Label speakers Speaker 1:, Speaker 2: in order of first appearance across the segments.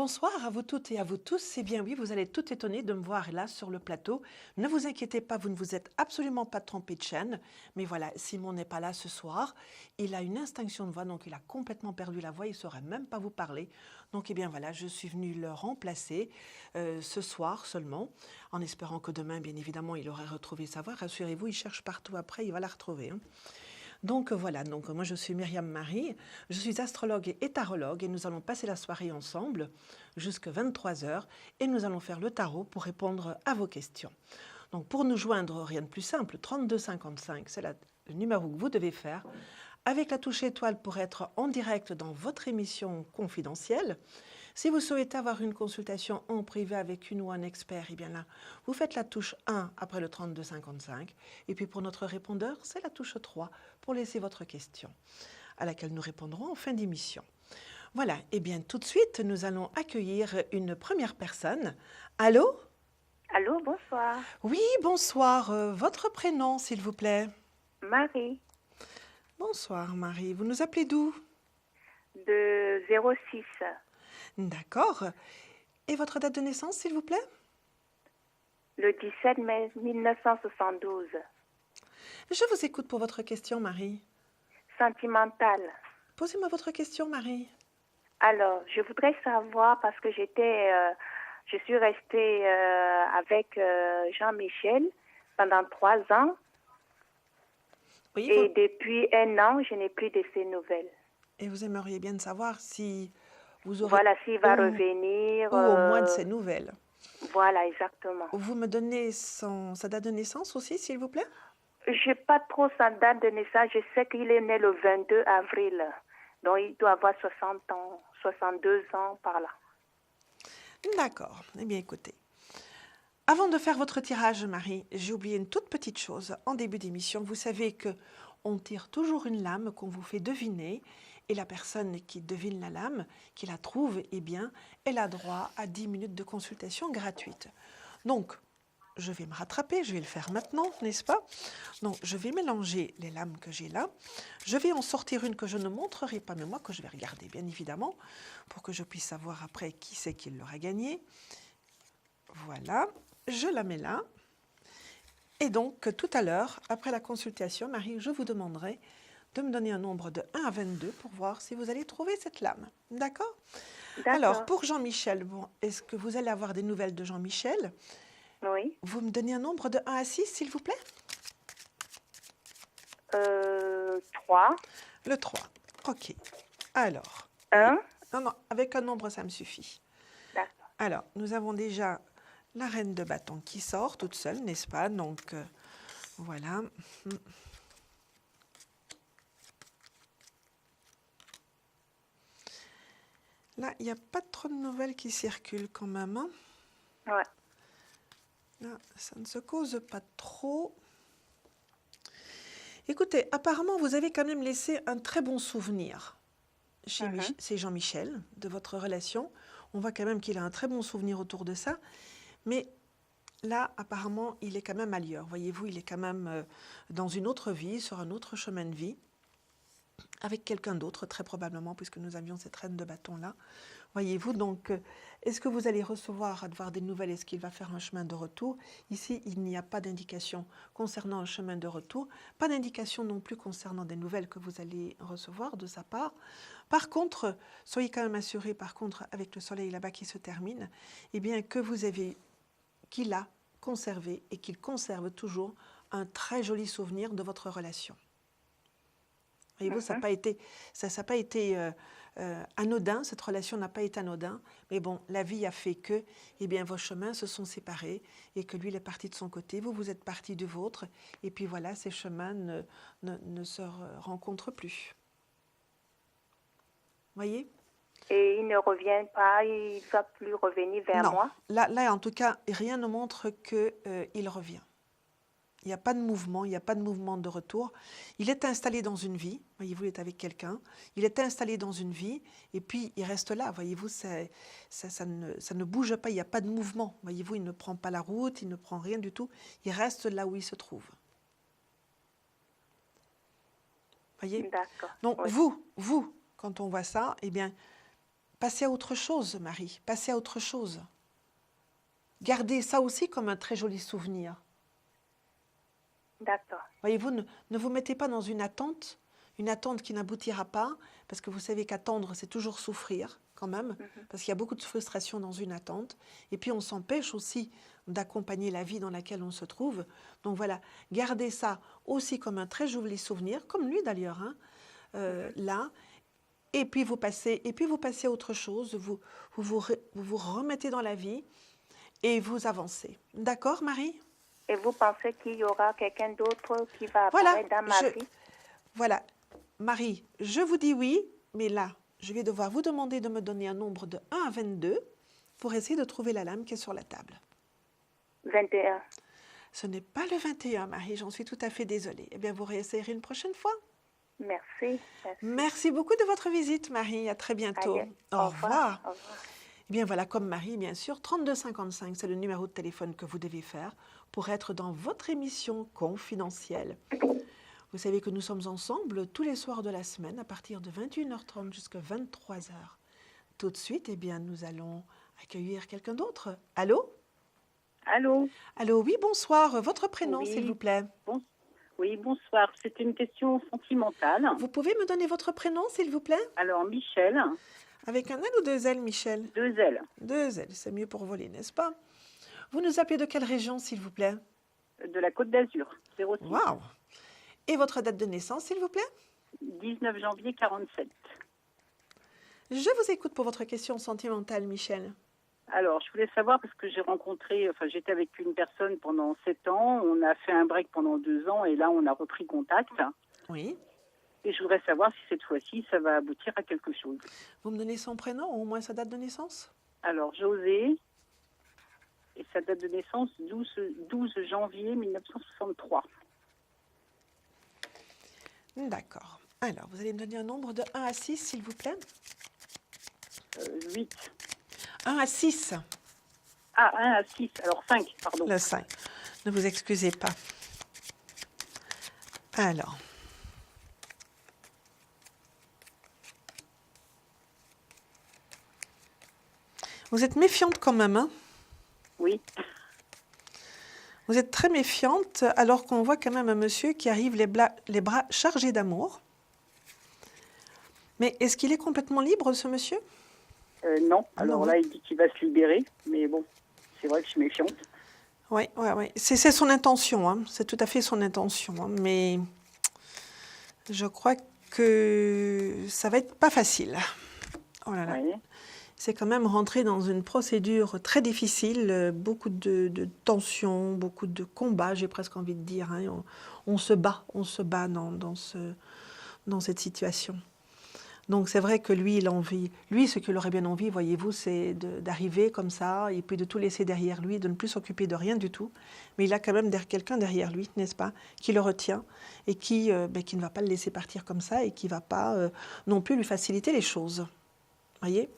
Speaker 1: Bonsoir à vous toutes et à vous tous. C'est bien oui, vous allez tout étonner de me voir là sur le plateau. Ne vous inquiétez pas, vous ne vous êtes absolument pas trompé de chaîne. Mais voilà, Simon n'est pas là ce soir. Il a une extinction de voix, donc il a complètement perdu la voix. Il ne saurait même pas vous parler. Donc eh bien voilà, je suis venue le remplacer ce soir seulement, en espérant que demain, bien évidemment, il aurait retrouvé sa voix. Rassurez-vous, il cherche partout après, il va la retrouver. Donc voilà, donc moi je suis Myriam Marie, je suis astrologue et tarologue et nous allons passer la soirée ensemble jusqu'à 23 heures et nous allons faire le tarot pour répondre à vos questions. Donc pour nous joindre, rien de plus simple, 3255, c'est le numéro que vous devez faire avec la touche étoile pour être en direct dans votre émission confidentielle. Si vous souhaitez avoir une consultation en privé avec une ou un expert, eh bien là, vous faites la touche 1 après le 3255. Et puis pour notre répondeur, c'est la touche 3 pour laisser votre question, à laquelle nous répondrons en fin d'émission. Voilà, et bien tout de suite, nous allons accueillir une première personne. Allô?
Speaker 2: Allô, bonsoir.
Speaker 1: Oui, bonsoir. Votre prénom, s'il vous plaît?
Speaker 2: Marie,
Speaker 1: Bonsoir, Marie. Vous nous appelez d'où?
Speaker 2: de 06,
Speaker 1: D'accord. Et votre date de naissance, s'il vous plaît?
Speaker 2: le 17 mai 1972.
Speaker 1: Je vous écoute pour votre question, Marie.
Speaker 2: Sentimentale.
Speaker 1: Posez-moi votre question, Marie.
Speaker 2: Alors, je voudrais savoir, parce que je suis restée avec Jean-Michel pendant 3 ans,
Speaker 1: Oui,
Speaker 2: et depuis 1 an, je n'ai plus de ses nouvelles.
Speaker 1: et vous aimeriez bien savoir si vous aurez
Speaker 2: Voilà, s'il va
Speaker 1: au,
Speaker 2: revenir.
Speaker 1: ou au moins de ces nouvelles.
Speaker 2: Voilà, exactement.
Speaker 1: Vous me donnez sa date de naissance aussi, s'il vous plaît?
Speaker 2: Je n'ai pas trop sa date de naissance. Je sais qu'il est né le 22 avril. Donc, il doit avoir 60 ans, 62 ans par là.
Speaker 1: D'accord. Eh bien, écoutez. Avant de faire votre tirage, Marie, j'ai oublié une toute petite chose en début d'émission. Vous savez que on tire toujours une lame qu'on vous fait deviner et la personne qui devine la lame, qui la trouve, eh bien, elle a droit à 10 minutes de consultation gratuite. Donc, je vais me rattraper, je vais le faire maintenant, n'est-ce pas? Donc, je vais mélanger les lames que j'ai là. Je vais en sortir une que je ne montrerai pas, mais moi que je vais regarder, bien évidemment, pour que je puisse savoir après qui c'est qui l'aura gagné. Voilà, je la mets là. Et donc, tout à l'heure, après la consultation, Marie, je vous demanderai de me donner un nombre de 1 à 22 pour voir si vous allez trouver cette lame. D'accord? Alors,
Speaker 2: D'accord.
Speaker 1: pour Jean-Michel, bon, est-ce que vous allez avoir des nouvelles de Jean-Michel?
Speaker 2: Oui.
Speaker 1: Vous me donnez un nombre de 1 à 6, s'il vous plaît?
Speaker 2: 3.
Speaker 1: Le 3. OK. Alors,
Speaker 2: 1.
Speaker 1: non, avec un nombre, ça me suffit.
Speaker 2: D'accord.
Speaker 1: Alors, nous avons déjà la reine de bâton qui sort toute seule, n'est-ce pas? Donc, voilà. Là, il n'y a pas trop de nouvelles qui circulent quand même. Hein?
Speaker 2: Ouais.
Speaker 1: Là, ça ne se cause pas trop. Écoutez, apparemment, vous avez quand même laissé un très bon souvenir chez Jean-Michel de votre relation. On voit quand même qu'il a un très bon souvenir autour de ça. Mais là, apparemment, il est quand même ailleurs. Voyez-vous, il est quand même dans une autre vie, sur un autre chemin de vie, avec quelqu'un d'autre, très probablement, puisque nous avions cette reine de bâton-là. Voyez-vous, donc, est-ce que vous allez recevoir, avoir des nouvelles? Est-ce qu'il va faire un chemin de retour? Ici, il n'y a pas d'indication concernant un chemin de retour, pas d'indication non plus concernant des nouvelles que vous allez recevoir de sa part. Par contre, soyez quand même assurés, par contre, avec le soleil là-bas qui se termine, eh bien, qu'il a conservé et qu'il conserve toujours un très joli souvenir de votre relation. Voyez-vous, ça n'a pas été anodin, cette relation n'a pas été anodin, mais bon, la vie a fait que, eh bien, vos chemins se sont séparés et que lui, il est parti de son côté, vous êtes parti du vôtre, et puis voilà, ces chemins ne se rencontrent plus. Voyez?
Speaker 2: Et il ne revient pas, il ne va plus revenir vers
Speaker 1: Non,
Speaker 2: moi?
Speaker 1: là, en tout cas, rien ne montre qu'il revient. Il n'y a pas de mouvement, il n'y a pas de mouvement de retour. Il est installé dans une vie, voyez-vous, il est avec quelqu'un. Il est installé dans une vie et puis il reste là, voyez-vous, ça ne bouge pas, il n'y a pas de mouvement. Voyez-vous, il ne prend pas la route, il ne prend rien du tout. Il reste là où il se trouve. Voyez?
Speaker 2: D'accord.
Speaker 1: Donc
Speaker 2: Oui.
Speaker 1: vous, quand on voit ça, eh bien, Passez à autre chose, Marie. Passez à autre chose. Gardez ça aussi comme un très joli souvenir.
Speaker 2: D'accord.
Speaker 1: Voyez-vous, ne vous mettez pas dans une attente qui n'aboutira pas, parce que vous savez qu'attendre, c'est toujours souffrir quand même, parce qu'il y a beaucoup de frustration dans une attente. Et puis, on s'empêche aussi d'accompagner la vie dans laquelle on se trouve. Donc voilà, gardez ça aussi comme un très joli souvenir, comme lui d'ailleurs, hein, là. Et puis, vous passez à autre chose, vous remettez dans la vie et vous avancez. D'accord, Marie ?
Speaker 2: Et vous pensez qu'il y aura quelqu'un d'autre qui va
Speaker 1: Voilà,
Speaker 2: apparaître dans ma vie?
Speaker 1: Voilà, Marie, je vous dis oui, mais là, je vais devoir vous demander de me donner un nombre de 1 à 22 pour essayer de trouver la lame qui est sur la table.
Speaker 2: 21.
Speaker 1: Ce n'est pas le 21, Marie, j'en suis tout à fait désolée. Eh bien, vous réessayerez une prochaine fois.
Speaker 2: Merci.
Speaker 1: Merci beaucoup de votre visite, Marie. À très bientôt.
Speaker 2: Allez,
Speaker 1: Au revoir.
Speaker 2: Au revoir.
Speaker 1: Eh bien, voilà, comme Marie, bien sûr, 3255, c'est le numéro de téléphone que vous devez faire pour être dans votre émission confidentielle. Vous savez que nous sommes ensemble tous les soirs de la semaine à partir de 21h30 jusqu'à 23h. Tout de suite, eh bien, nous allons accueillir quelqu'un d'autre. Allô?
Speaker 3: Allô?
Speaker 1: Allô, oui, bonsoir. Votre prénom,
Speaker 3: Oui.
Speaker 1: s'il vous plaît?
Speaker 3: Oui, bonsoir. C'est une question sentimentale.
Speaker 1: Vous pouvez me donner votre prénom, s'il vous plaît?
Speaker 3: Alors, Michel,
Speaker 1: Avec un L ou 2 L, Michel?
Speaker 3: 2 L,
Speaker 1: 2 L, c'est mieux pour voler, n'est-ce pas? Vous nous appelez de quelle région, s'il vous plaît?
Speaker 3: de la Côte d'Azur, 06.
Speaker 1: Waouh! Et votre date de naissance, s'il vous plaît?
Speaker 3: 19 janvier 47.
Speaker 1: Je vous écoute pour votre question sentimentale, Michel.
Speaker 3: Alors, je voulais savoir, parce que j'étais avec une personne pendant 7 ans, on a fait un break pendant 2 ans, et là, on a repris contact.
Speaker 1: Oui.
Speaker 3: Et je voudrais savoir si cette fois-ci, ça va aboutir à quelque chose.
Speaker 1: Vous me donnez son prénom ou au moins sa date de naissance?
Speaker 3: Alors, José, et sa date de naissance, 12 janvier 1963.
Speaker 1: D'accord. Alors, vous allez me donner un nombre de 1 à 6, s'il vous plaît?
Speaker 3: 8.
Speaker 1: 1 à 6.
Speaker 3: Ah, 1 à 6, alors 5, pardon.
Speaker 1: Le 5. Ne vous excusez pas. Alors. Vous êtes méfiante quand même, hein?
Speaker 3: Oui.
Speaker 1: Vous êtes très méfiante, alors qu'on voit quand même un monsieur qui arrive les bras chargés d'amour. Mais est-ce qu'il est complètement libre, ce monsieur?
Speaker 3: Non, alors
Speaker 1: Non.
Speaker 3: là, il dit qu'il va se libérer, mais bon, c'est vrai que je suis méfiante.
Speaker 1: Oui. C'est son intention, hein. C'est tout à fait son intention. Hein. Mais je crois que ça va être pas facile. Oh là là.
Speaker 3: Oui.
Speaker 1: C'est quand même rentrer dans une procédure très difficile, beaucoup de tensions, beaucoup de combats, j'ai presque envie de dire. Hein. On se bat dans cette situation. Donc c'est vrai que lui, il a envie, lui, ce qu'il aurait bien envie, voyez-vous, c'est d'arriver comme ça et puis de tout laisser derrière lui, de ne plus s'occuper de rien du tout. Mais il a quand même quelqu'un derrière lui, n'est-ce pas, qui le retient et qui ne va pas le laisser partir comme ça et qui ne va pas non plus lui faciliter les choses. Voyez ?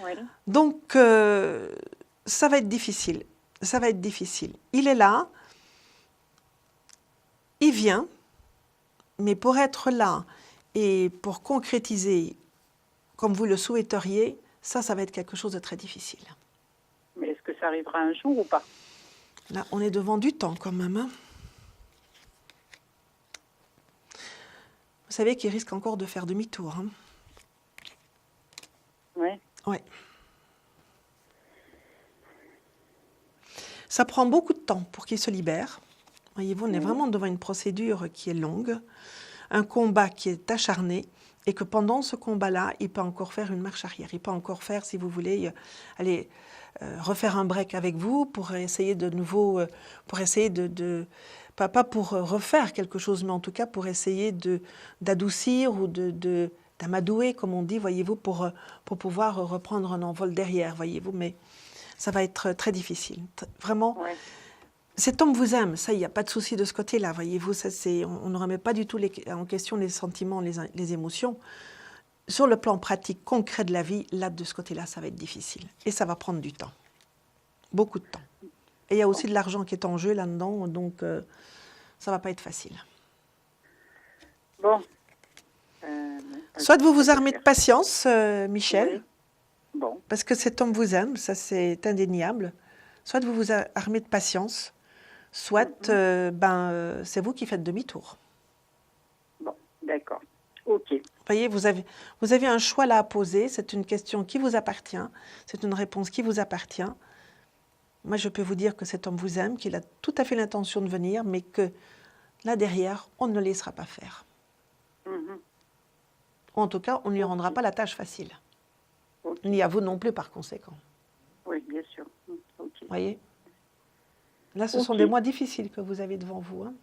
Speaker 3: Oui.
Speaker 1: Donc, ça va être difficile. Ça va être difficile. Il est là, il vient, mais pour être là et pour concrétiser comme vous le souhaiteriez, ça va être quelque chose de très difficile.
Speaker 3: Mais est-ce que ça arrivera un jour ou pas?
Speaker 1: Là, on est devant du temps quand même. Hein. Vous savez qu'il risque encore de faire demi-tour. Hein.
Speaker 3: Oui.
Speaker 1: Oui. Ça prend beaucoup de temps pour qu'il se libère. Voyez-vous, on est vraiment devant une procédure qui est longue, un combat qui est acharné, et que pendant ce combat-là, il peut encore faire une marche arrière. Il peut encore faire, si vous voulez, aller refaire un break avec vous pour essayer de nouveau, pour essayer pas pour refaire quelque chose, mais en tout cas pour essayer d'adoucir ou d'amadouer, comme on dit, voyez-vous, pour pouvoir reprendre un envol derrière, voyez-vous, mais ça va être très difficile. Vraiment,
Speaker 3: Ouais.
Speaker 1: cet homme vous aime, ça, il n'y a pas de souci de ce côté-là, voyez-vous, ça, on ne remet pas du tout en question les sentiments, les émotions. Sur le plan pratique, concret de la vie, là, de ce côté-là, ça va être difficile. Et ça va prendre du temps, beaucoup de temps. Et il y a aussi de l'argent qui est en jeu là-dedans, donc ça ne va pas être facile.
Speaker 3: Bon.
Speaker 1: Soit vous vous armez de patience, Michel,
Speaker 3: Oui. Bon,
Speaker 1: Parce que cet homme vous aime, ça c'est indéniable. Soit vous vous armez de patience, soit c'est vous qui faites demi-tour.
Speaker 3: bon, d'accord. Ok,
Speaker 1: Vous voyez, vous avez un choix là à poser, c'est une question qui vous appartient, c'est une réponse qui vous appartient. Moi, je peux vous dire que cet homme vous aime, qu'il a tout à fait l'intention de venir, mais que là derrière, on ne le laissera pas faire.
Speaker 3: mhm,
Speaker 1: En tout cas, on ne lui rendra pas la tâche facile.
Speaker 3: ok.
Speaker 1: Ni à vous non plus par conséquent.
Speaker 3: Oui, bien sûr. Ok.
Speaker 1: Vous voyez? Là, ce sont
Speaker 3: Ok.
Speaker 1: des mois difficiles que vous avez devant vous. Hein.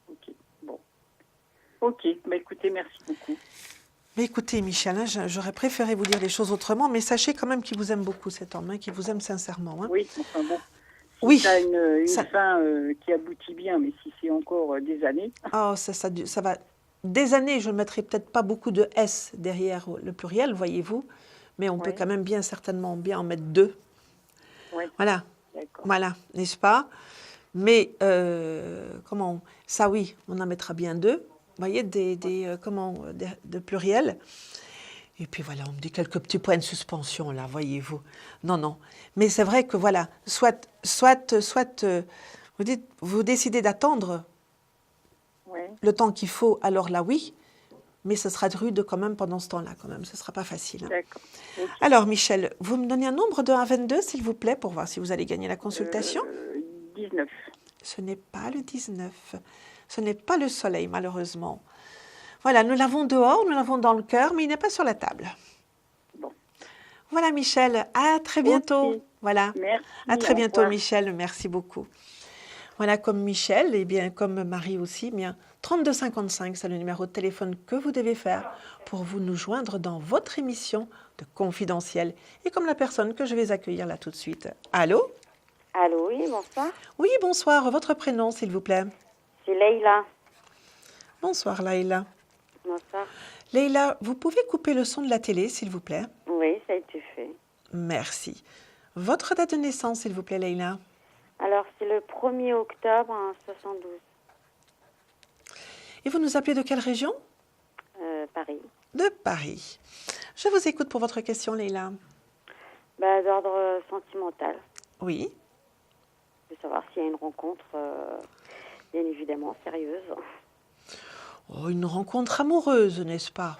Speaker 3: Ok, bon. Ok, bah écoutez, merci beaucoup.
Speaker 1: Mais écoutez, Michel, hein, j'aurais préféré vous dire les choses autrement, mais sachez quand même qu'il vous aime beaucoup, cet homme, hein, qu'il vous aime sincèrement. Hein.
Speaker 3: Oui, enfin bon. Si
Speaker 1: Oui,
Speaker 3: ça a une
Speaker 1: ça-
Speaker 3: fin qui aboutit bien, mais si c'est encore des années.
Speaker 1: Oh, ça va. Des années, je ne mettrai peut-être pas beaucoup de S derrière le pluriel, voyez-vous, mais on peut
Speaker 3: Ouais.
Speaker 1: quand même certainement bien en mettre 2.
Speaker 3: Oui,
Speaker 1: Voilà,
Speaker 3: d'accord.
Speaker 1: voilà, n'est-ce pas? Mais, ça oui, on en mettra bien 2. Vous voyez, de pluriel. Et puis voilà, on me dit quelques petits points de suspension, là, voyez-vous. Non, non. Mais c'est vrai que voilà, vous décidez d'attendre
Speaker 3: Ouais.
Speaker 1: le temps qu'il faut, alors là, oui. Mais ce sera rude quand même pendant ce temps-là, quand même. Ce ne sera pas facile. Hein.
Speaker 3: D'accord. Ok.
Speaker 1: Alors, Michel, vous me donnez un nombre de 1 à 22, s'il vous plaît, pour voir si vous allez gagner la consultation.
Speaker 3: 19.
Speaker 1: Ce n'est pas le 19. Ce n'est pas le soleil, malheureusement. Voilà, nous l'avons dehors, nous l'avons dans le cœur, mais il n'est pas sur la table.
Speaker 3: Bon.
Speaker 1: Voilà, Michel. À très bientôt.
Speaker 3: Ok.
Speaker 1: Voilà.
Speaker 3: Merci.
Speaker 1: À très
Speaker 3: au
Speaker 1: bientôt,
Speaker 3: revoir.
Speaker 1: Michel. Merci beaucoup. Voilà, comme Michel, et bien comme Marie aussi, bien 3255, c'est le numéro de téléphone que vous devez faire pour vous nous joindre dans votre émission de Confidentiel. Et comme la personne que je vais accueillir là tout de suite. Allô?
Speaker 4: Allô, oui, bonsoir.
Speaker 1: Oui, bonsoir. Votre prénom, s'il vous plaît.
Speaker 4: C'est Leïla.
Speaker 1: Bonsoir, Laïla.
Speaker 4: Bonsoir.
Speaker 1: Leïla, vous pouvez couper le son de la télé, s'il vous plaît?
Speaker 4: Oui, ça a été fait.
Speaker 1: Merci. Votre date de naissance, s'il vous plaît, Leïla?
Speaker 4: Alors, c'est le 1er octobre en 72,
Speaker 1: Et vous nous appelez de quelle région?
Speaker 4: Paris.
Speaker 1: De Paris. Je vous écoute pour votre question, Leïla.
Speaker 4: D'ordre sentimental.
Speaker 1: Oui.
Speaker 4: Je veux savoir s'il y a une rencontre, bien évidemment, sérieuse.
Speaker 1: Oh, une rencontre amoureuse, n'est-ce pas?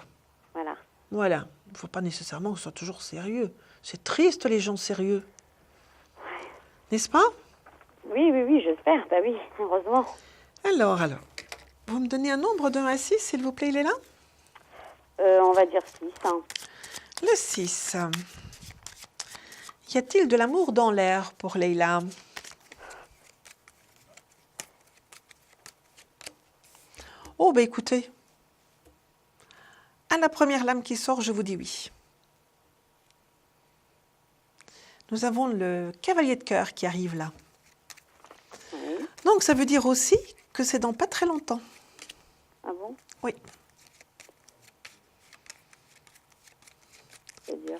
Speaker 4: Voilà.
Speaker 1: Voilà. Il ne faut pas nécessairement que ce soit toujours sérieux. C'est triste, les gens sérieux. N'est-ce pas?
Speaker 4: Oui, oui, oui, j'espère. Bah oui, heureusement.
Speaker 1: Alors. Vous me donnez un nombre de 1 à 6, s'il vous plaît, Leïla?
Speaker 4: On va dire 6. Hein.
Speaker 1: Le 6. Y a-t-il de l'amour dans l'air pour Leïla? Oh, ben écoutez, à la première lame qui sort, je vous dis oui. Nous avons le cavalier de cœur qui arrive là.
Speaker 4: Oui.
Speaker 1: Donc, ça veut dire aussi que c'est dans pas très longtemps.
Speaker 4: Ah bon?
Speaker 1: Oui.
Speaker 4: C'est-à-dire?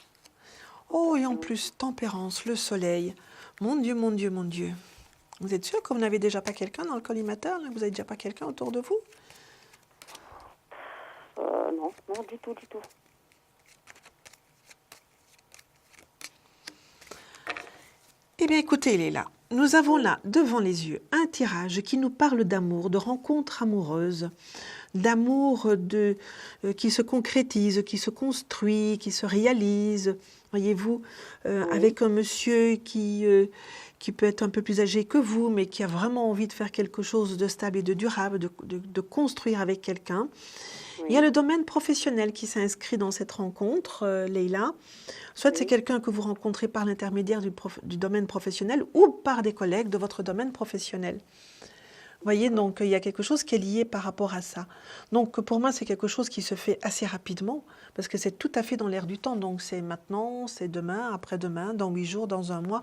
Speaker 1: Oh, et en plus, tempérance, le soleil. Mon Dieu, mon Dieu, mon Dieu. Vous êtes sûr que vous n'avez déjà pas quelqu'un dans le collimateur, là? Vous n'avez déjà pas quelqu'un autour de vous?
Speaker 4: Non, non, du tout, du tout.
Speaker 1: Eh bien, écoutez, il est là. Nous avons là, devant les yeux, un tirage qui nous parle d'amour, de rencontres amoureuses, d'amour qui se concrétise, qui se construit, qui se réalise. Voyez-vous, avec un monsieur qui peut être un peu plus âgé que vous, mais qui a vraiment envie de faire quelque chose de stable et de durable, de construire avec quelqu'un.
Speaker 4: Oui.
Speaker 1: Il y a le domaine professionnel qui s'inscrit dans cette rencontre, Leïla. Soit c'est quelqu'un que vous rencontrez par l'intermédiaire du domaine professionnel ou par des collègues de votre domaine professionnel. Vous voyez, donc il y a quelque chose qui est lié par rapport à ça. Donc pour moi, c'est quelque chose qui se fait assez rapidement parce que c'est tout à fait dans l'air du temps. Donc c'est maintenant, c'est demain, après-demain, dans 8 jours, dans 1 mois,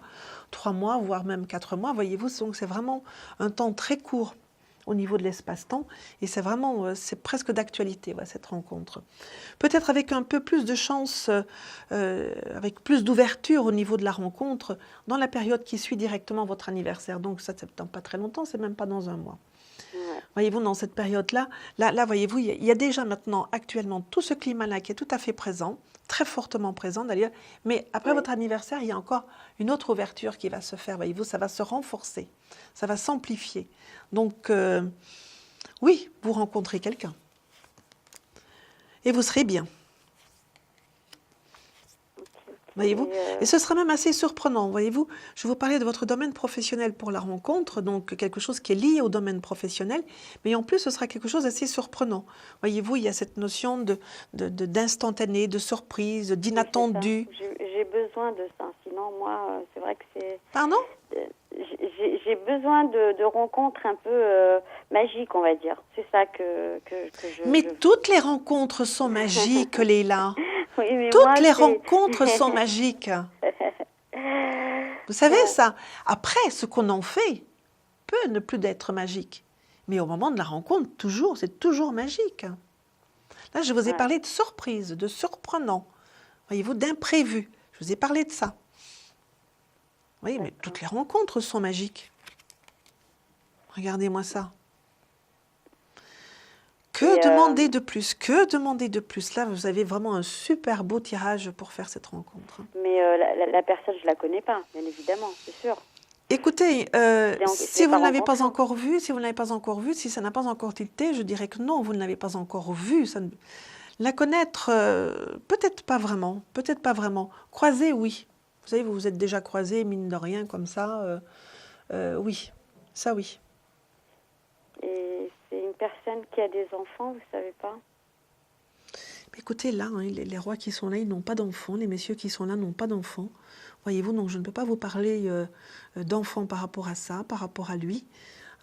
Speaker 1: 3 mois, voire même 4 mois. Voyez-vous, donc c'est vraiment un temps très court au niveau de l'espace-temps. Et c'est vraiment, c'est presque d'actualité, voilà, cette rencontre. Peut-être avec un peu plus de chance, avec plus d'ouverture au niveau de la rencontre, dans la période qui suit directement votre anniversaire. Donc ça, c'est dans pas très longtemps, c'est même pas dans 1 mois.
Speaker 4: Ouais.
Speaker 1: Voyez-vous, dans cette période-là, là voyez-vous, il y a déjà maintenant, actuellement, tout ce climat-là qui est tout à fait présent. très fortement présent d'ailleurs. Mais après votre anniversaire, il y a encore une autre ouverture qui va se faire. Voyez-vous, ça va se renforcer, ça va s'amplifier. Donc, oui, vous rencontrez quelqu'un. Et vous serez bien. Voyez-vous? Et ce sera même assez surprenant, voyez-vous. Je vous parlais de votre domaine professionnel pour la rencontre, donc quelque chose qui est lié au domaine professionnel, mais en plus, ce sera quelque chose d'assez surprenant. Voyez-vous, il y a cette notion d'instantané, de surprise, d'inattendu.
Speaker 4: J'ai besoin de ça, sinon moi, c'est vrai que c'est...
Speaker 1: Pardon?
Speaker 4: J'ai besoin de rencontres un peu magiques, on va dire. C'est ça que je...
Speaker 1: Mais toutes les rencontres sont magiques, Leïla.
Speaker 4: Oui, mais
Speaker 1: Toutes
Speaker 4: moi,
Speaker 1: les rencontres sont magiques. Vous savez ça. Après, ce qu'on en fait peut ne plus être magique. Mais au moment de la rencontre, c'est toujours magique. Là, je vous ai parlé de surprise, de surprenant. Voyez-vous, d'imprévu. Je vous ai parlé de ça. Oui, mais toutes les rencontres sont magiques. Regardez-moi ça. Que demander de plus? Que demander de plus? Là, vous avez vraiment un super beau tirage pour faire cette rencontre.
Speaker 4: Mais la personne, je ne la connais pas, bien évidemment, c'est sûr.
Speaker 1: Écoutez, si vous ne l'avez pas encore vue, si ça n'a pas encore tilté, je dirais que non, vous ne l'avez pas encore vue. La connaître, peut-être pas vraiment, peut-être pas vraiment. Croiser, oui. Vous savez, vous vous êtes déjà croisés, mine de rien, comme ça. Oui, ça oui.
Speaker 4: Et c'est une personne qui a des enfants, vous ne savez pas?
Speaker 1: Écoutez, là, hein, les rois qui sont là, ils n'ont pas d'enfants. Les messieurs qui sont là n'ont pas d'enfants. Voyez-vous, donc je ne peux pas vous parler d'enfants par rapport à ça, par rapport à lui.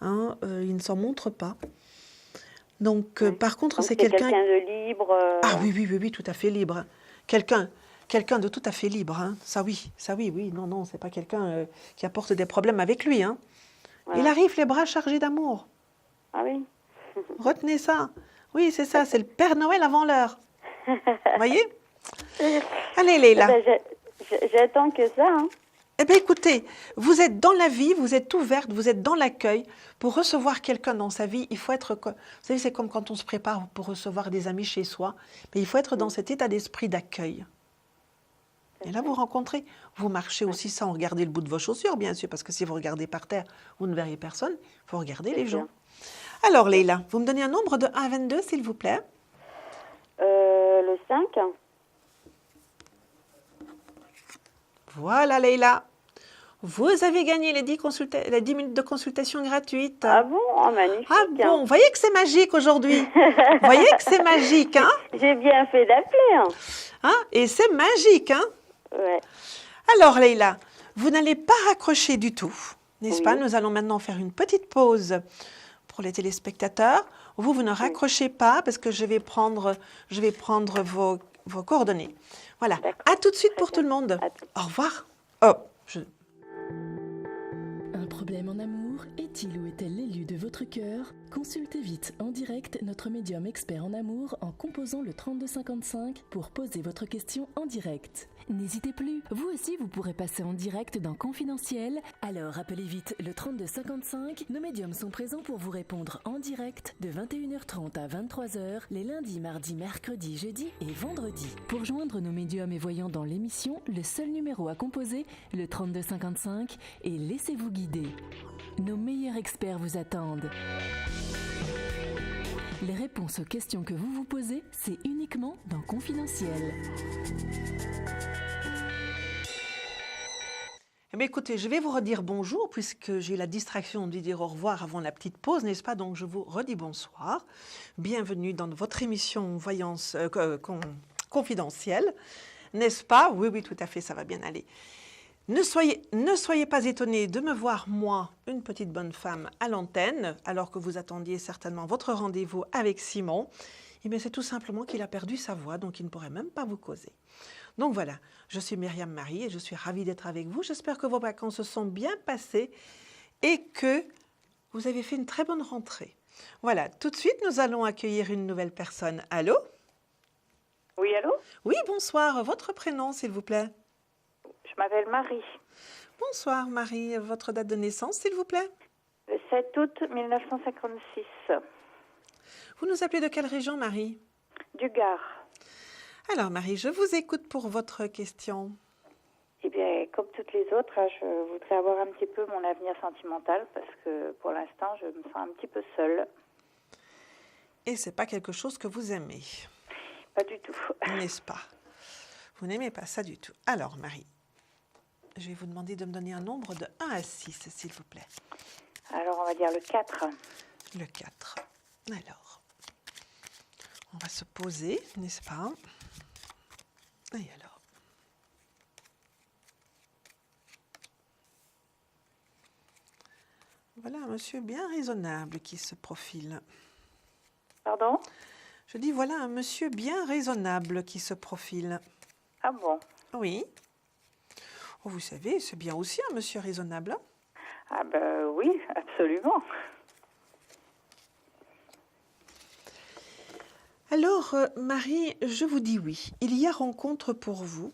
Speaker 1: Hein, il ne s'en montre pas. Donc, par contre,
Speaker 4: donc
Speaker 1: c'est quelqu'un
Speaker 4: de libre.
Speaker 1: Ah oui, tout à fait libre. Quelqu'un de tout à fait libre. Hein. Ça oui. Non, c'est pas quelqu'un qui apporte des problèmes avec lui. Hein. Voilà. Il arrive les bras chargés d'amour.
Speaker 4: Ah oui.
Speaker 1: Retenez ça. Oui, c'est ça, c'est le Père Noël avant l'heure. Vous voyez? Allez, Leïla.
Speaker 4: J'attends que ça. Hein.
Speaker 1: Eh bien, écoutez, vous êtes dans la vie, vous êtes ouverte, vous êtes dans l'accueil. Pour recevoir quelqu'un dans sa vie, il faut être... Vous savez, c'est comme quand on se prépare pour recevoir des amis chez soi. Mais il faut être dans cet état d'esprit d'accueil. Et là, vous rencontrez. Vous marchez aussi sans regarder le bout de vos chaussures, bien sûr, parce que si vous regardez par terre, vous ne verrez personne. Il faut regarder les gens. Alors, Leïla, vous me donnez un nombre de 1 à 22, s'il vous plaît?
Speaker 4: Le 5.
Speaker 1: Voilà, Leïla. Vous avez gagné les 10 minutes de consultation gratuite.
Speaker 4: Ah bon? Oh, magnifique.
Speaker 1: Ah bon, vous voyez que c'est magique aujourd'hui. Vous voyez que c'est magique, hein?
Speaker 4: J'ai bien fait d'appeler.
Speaker 1: Hein? Et c'est magique, hein?
Speaker 4: Ouais.
Speaker 1: Alors, Leïla, vous n'allez pas raccrocher du tout, n'est-ce pas? Nous allons maintenant faire une petite pause pour les téléspectateurs. Vous ne raccrochez pas parce que je vais prendre vos coordonnées. Voilà. À tout de suite pour tout le monde. Au revoir. Oh,
Speaker 5: Un problème en amour? Est-il ou est-elle l'élu de votre cœur? Consultez vite en direct notre médium expert en amour en composant le 3255 pour poser votre question en direct. N'hésitez plus, vous aussi vous pourrez passer en direct dans Confidentiel. Alors appelez vite le 3255. Nos médiums sont présents pour vous répondre en direct de 21h30 à 23h les lundis, mardis, mercredis, jeudis et vendredis. Pour joindre nos médiums et voyants dans l'émission, le seul numéro à composer, le 3255, et laissez-vous guider. Nos meilleurs experts vous attendent. Les réponses aux questions que vous vous posez, c'est uniquement dans Confidentiel.
Speaker 1: Eh bien, écoutez, je vais vous redire bonjour puisque j'ai eu la distraction de dire au revoir avant la petite pause, n'est-ce pas? Donc, je vous redis bonsoir. Bienvenue dans votre émission Voyance confidentielle, n'est-ce pas? Oui, tout à fait, ça va bien aller. Ne soyez pas étonnés de me voir, moi, une petite bonne femme, à l'antenne, alors que vous attendiez certainement votre rendez-vous avec Simon. Eh bien, c'est tout simplement qu'il a perdu sa voix, donc il ne pourrait même pas vous causer. Donc voilà, je suis Myriam Marie et je suis ravie d'être avec vous. J'espère que vos vacances se sont bien passées et que vous avez fait une très bonne rentrée. Voilà, tout de suite, nous allons accueillir une nouvelle personne. Allô?
Speaker 6: Oui, allô?
Speaker 1: Oui, bonsoir. Votre prénom, s'il vous plaît?
Speaker 6: Je m'appelle Marie.
Speaker 1: Bonsoir, Marie. Votre date de naissance, s'il vous plaît?
Speaker 6: Le 7 août 1956.
Speaker 1: Vous nous appelez de quelle région, Marie?
Speaker 6: Du Gard.
Speaker 1: Alors Marie, je vous écoute pour votre question.
Speaker 6: Eh bien, comme toutes les autres, hein, je voudrais avoir un petit peu mon avenir sentimental parce que pour l'instant, je me sens un petit peu seule.
Speaker 1: Et c'est pas quelque chose que vous aimez,
Speaker 6: Pas du tout.
Speaker 1: n'est-ce pas? Vous n'aimez pas ça du tout. Alors Marie, je vais vous demander de me donner un nombre de 1 à 6, s'il vous plaît.
Speaker 6: Alors, on va dire le 4.
Speaker 1: Le 4. Alors, on va se poser, n'est-ce pas? Et alors? Voilà un monsieur bien raisonnable qui se profile.
Speaker 6: Pardon?
Speaker 1: Je dis voilà un monsieur bien raisonnable qui se profile.
Speaker 6: Ah bon?
Speaker 1: Oui. Oh, vous savez, c'est bien aussi un monsieur raisonnable. Hein?
Speaker 6: Ah ben oui, absolument.
Speaker 1: Alors, Marie, je vous dis oui. Il y a rencontre pour vous.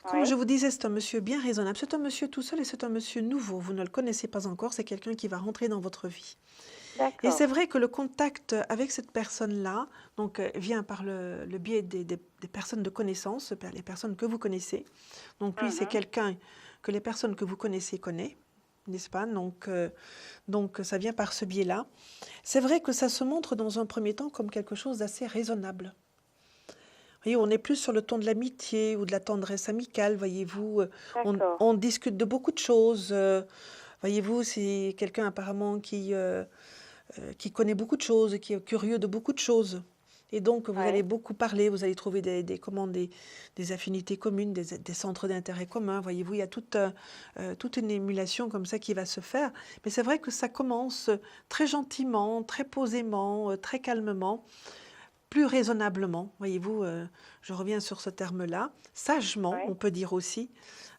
Speaker 1: Comme
Speaker 6: Oui.
Speaker 1: je vous disais, c'est un monsieur bien raisonnable. C'est un monsieur tout seul et c'est un monsieur nouveau. Vous ne le connaissez pas encore. C'est quelqu'un qui va rentrer dans votre vie. Et
Speaker 6: D'accord.
Speaker 1: c'est vrai que le contact avec cette personne-là donc, vient par le biais des personnes de connaissance, les personnes que vous connaissez. Donc, lui, c'est quelqu'un que les personnes que vous connaissez connaissent, n'est-ce pas? Donc, ça vient par ce biais-là. C'est vrai que ça se montre dans un premier temps comme quelque chose d'assez raisonnable. Vous voyez, on est plus sur le ton de l'amitié ou de la tendresse amicale, voyez-vous.
Speaker 6: D'accord.
Speaker 1: On discute de beaucoup de choses. Voyez-vous, c'est quelqu'un apparemment qui connaît beaucoup de choses, qui est curieux de beaucoup de choses. Et donc, vous
Speaker 6: Ouais.
Speaker 1: allez beaucoup parler, vous allez trouver des affinités communes, des centres d'intérêt communs. Voyez-vous, il y a toute une émulation comme ça qui va se faire. Mais c'est vrai que ça commence très gentiment, très posément, très calmement, plus raisonnablement. Voyez-vous, je reviens sur ce terme-là. Sagement,
Speaker 6: Ouais.
Speaker 1: on peut dire aussi,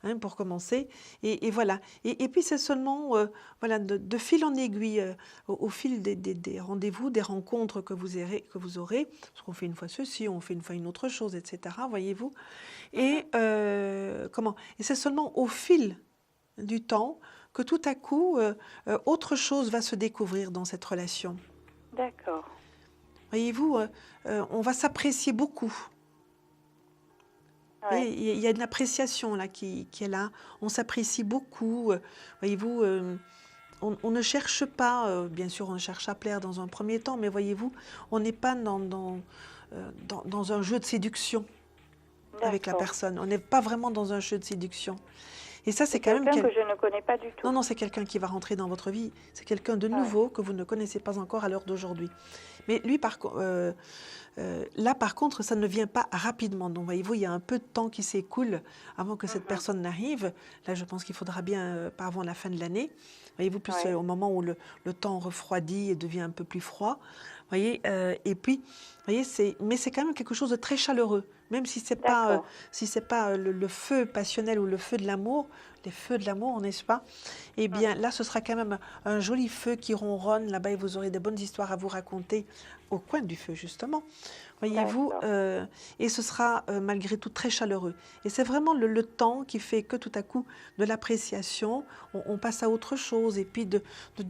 Speaker 1: hein, pour commencer. Et voilà. Et puis, c'est seulement voilà, de fil en aiguille, au fil des rendez-vous, des rencontres que vous aurez, parce qu'on fait une fois ceci, on fait une fois une autre chose, etc. Voyez-vous. Et et c'est seulement au fil du temps que tout à coup, autre chose va se découvrir dans cette relation.
Speaker 6: D'accord.
Speaker 1: Voyez-vous, on va s'apprécier beaucoup. Vous
Speaker 6: Ouais.
Speaker 1: voyez, il y a une appréciation là qui est là. On s'apprécie beaucoup. Voyez-vous, on ne cherche pas, bien sûr, on cherche à plaire dans un premier temps, mais voyez-vous, on n'est pas dans un jeu de séduction avec la
Speaker 6: D'accord.
Speaker 1: personne. On n'est pas vraiment dans un jeu de séduction. Et ça, c'est
Speaker 6: C'est
Speaker 1: quand même
Speaker 6: quelqu'un que je ne connais pas du tout.
Speaker 1: Non, c'est quelqu'un qui va rentrer dans votre vie. C'est quelqu'un de
Speaker 6: Ouais.
Speaker 1: nouveau que vous ne connaissez pas encore à l'heure d'aujourd'hui. Mais lui, là, par contre, ça ne vient pas rapidement. Donc, voyez-vous, il y a un peu de temps qui s'écoule avant que cette personne n'arrive. Là, je pense qu'il faudra bien, pas avant la fin de l'année. Voyez-vous, plus
Speaker 6: Ouais.
Speaker 1: au moment où le temps refroidit et devient un peu plus froid. Voyez, et puis, voyez, mais c'est quand même quelque chose de très chaleureux. Même si c'est pas,
Speaker 6: D'accord.
Speaker 1: le feu passionnel ou le feu de l'amour, les feux de l'amour, n'est-ce pas? Eh bien, là, ce sera quand même un joli feu qui ronronne là-bas et vous aurez de bonnes histoires à vous raconter au coin du feu, justement. Voyez-vous,
Speaker 6: D'accord.
Speaker 1: et ce sera malgré tout très chaleureux. Et c'est vraiment le temps qui fait que tout à coup, de l'appréciation, on passe à autre chose. Et puis de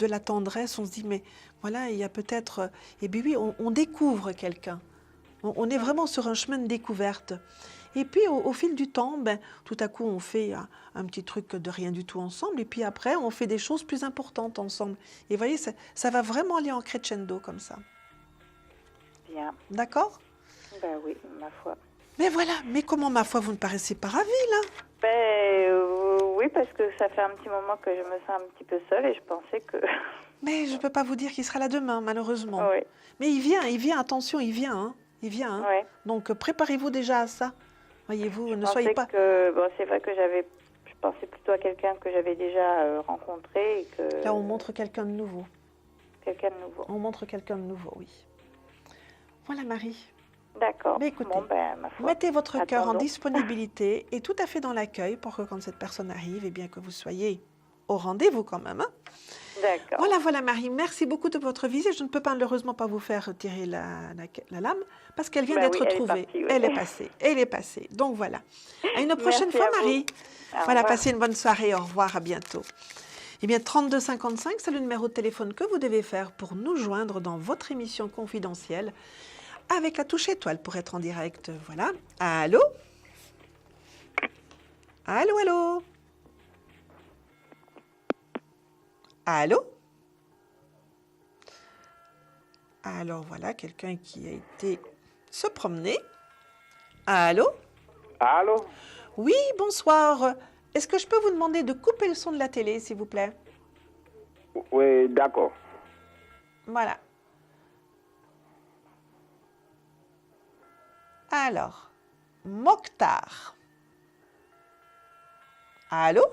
Speaker 1: la tendresse, on se dit, mais voilà, il y a peut-être... Et bien oui, on découvre quelqu'un. On est vraiment sur un chemin de découverte. Et puis, au fil du temps, tout à coup, on fait un petit truc de rien du tout ensemble. Et puis après, on fait des choses plus importantes ensemble. Et vous voyez, ça va vraiment aller en crescendo comme ça.
Speaker 6: Bien.
Speaker 1: D'accord?
Speaker 6: Ben oui, ma foi.
Speaker 1: Mais voilà, mais comment, ma foi, vous ne paraissez pas ravie, là?
Speaker 6: Oui, parce que ça fait un petit moment que je me sens un petit peu seule et je pensais que...
Speaker 1: Mais je ne peux pas vous dire qu'il sera là demain, malheureusement.
Speaker 6: Oui.
Speaker 1: Mais il vient, attention, il vient, hein. Il vient, hein.
Speaker 6: Ouais.
Speaker 1: Donc, préparez-vous déjà à ça. Voyez-vous,
Speaker 6: Je
Speaker 1: ne
Speaker 6: pensais
Speaker 1: soyez pas...
Speaker 6: que... Bon, c'est vrai que je pensais plutôt à quelqu'un que j'avais déjà rencontré et que...
Speaker 1: Là, on montre quelqu'un de nouveau.
Speaker 6: Quelqu'un de nouveau.
Speaker 1: On montre quelqu'un de nouveau, oui. Voilà, Marie.
Speaker 6: D'accord.
Speaker 1: Mais écoutez,
Speaker 6: Bon, ben, ma foi.
Speaker 1: Mettez votre cœur en
Speaker 6: Attendons.
Speaker 1: disponibilité et tout à fait dans l'accueil pour que quand cette personne arrive, eh bien que vous soyez au rendez-vous quand même. Hein.
Speaker 6: D'accord.
Speaker 1: Voilà Marie, merci beaucoup de votre visite. Je ne peux malheureusement pas vous faire tirer la lame parce qu'elle vient d'être
Speaker 6: oui, elle est
Speaker 1: trouvée.
Speaker 6: partie, oui.
Speaker 1: Elle est passée. Donc voilà. À une prochaine
Speaker 6: Merci
Speaker 1: fois
Speaker 6: à vous.
Speaker 1: Marie.
Speaker 6: Au
Speaker 1: Voilà,
Speaker 6: revoir.
Speaker 1: passez une bonne soirée. Au revoir, à bientôt. Eh bien, 3255, c'est le numéro de téléphone que vous devez faire pour nous joindre dans votre émission confidentielle. avec la touche étoile pour être en direct. Voilà. Allô? Allô, allô? Allô? Alors voilà, quelqu'un qui a été se promener. Allô?
Speaker 7: Allô?
Speaker 1: Oui, bonsoir. Est-ce que je peux vous demander de couper le son de la télé, s'il vous plaît?
Speaker 7: Oui, d'accord.
Speaker 1: Voilà. Alors, Mokhtar. Allô?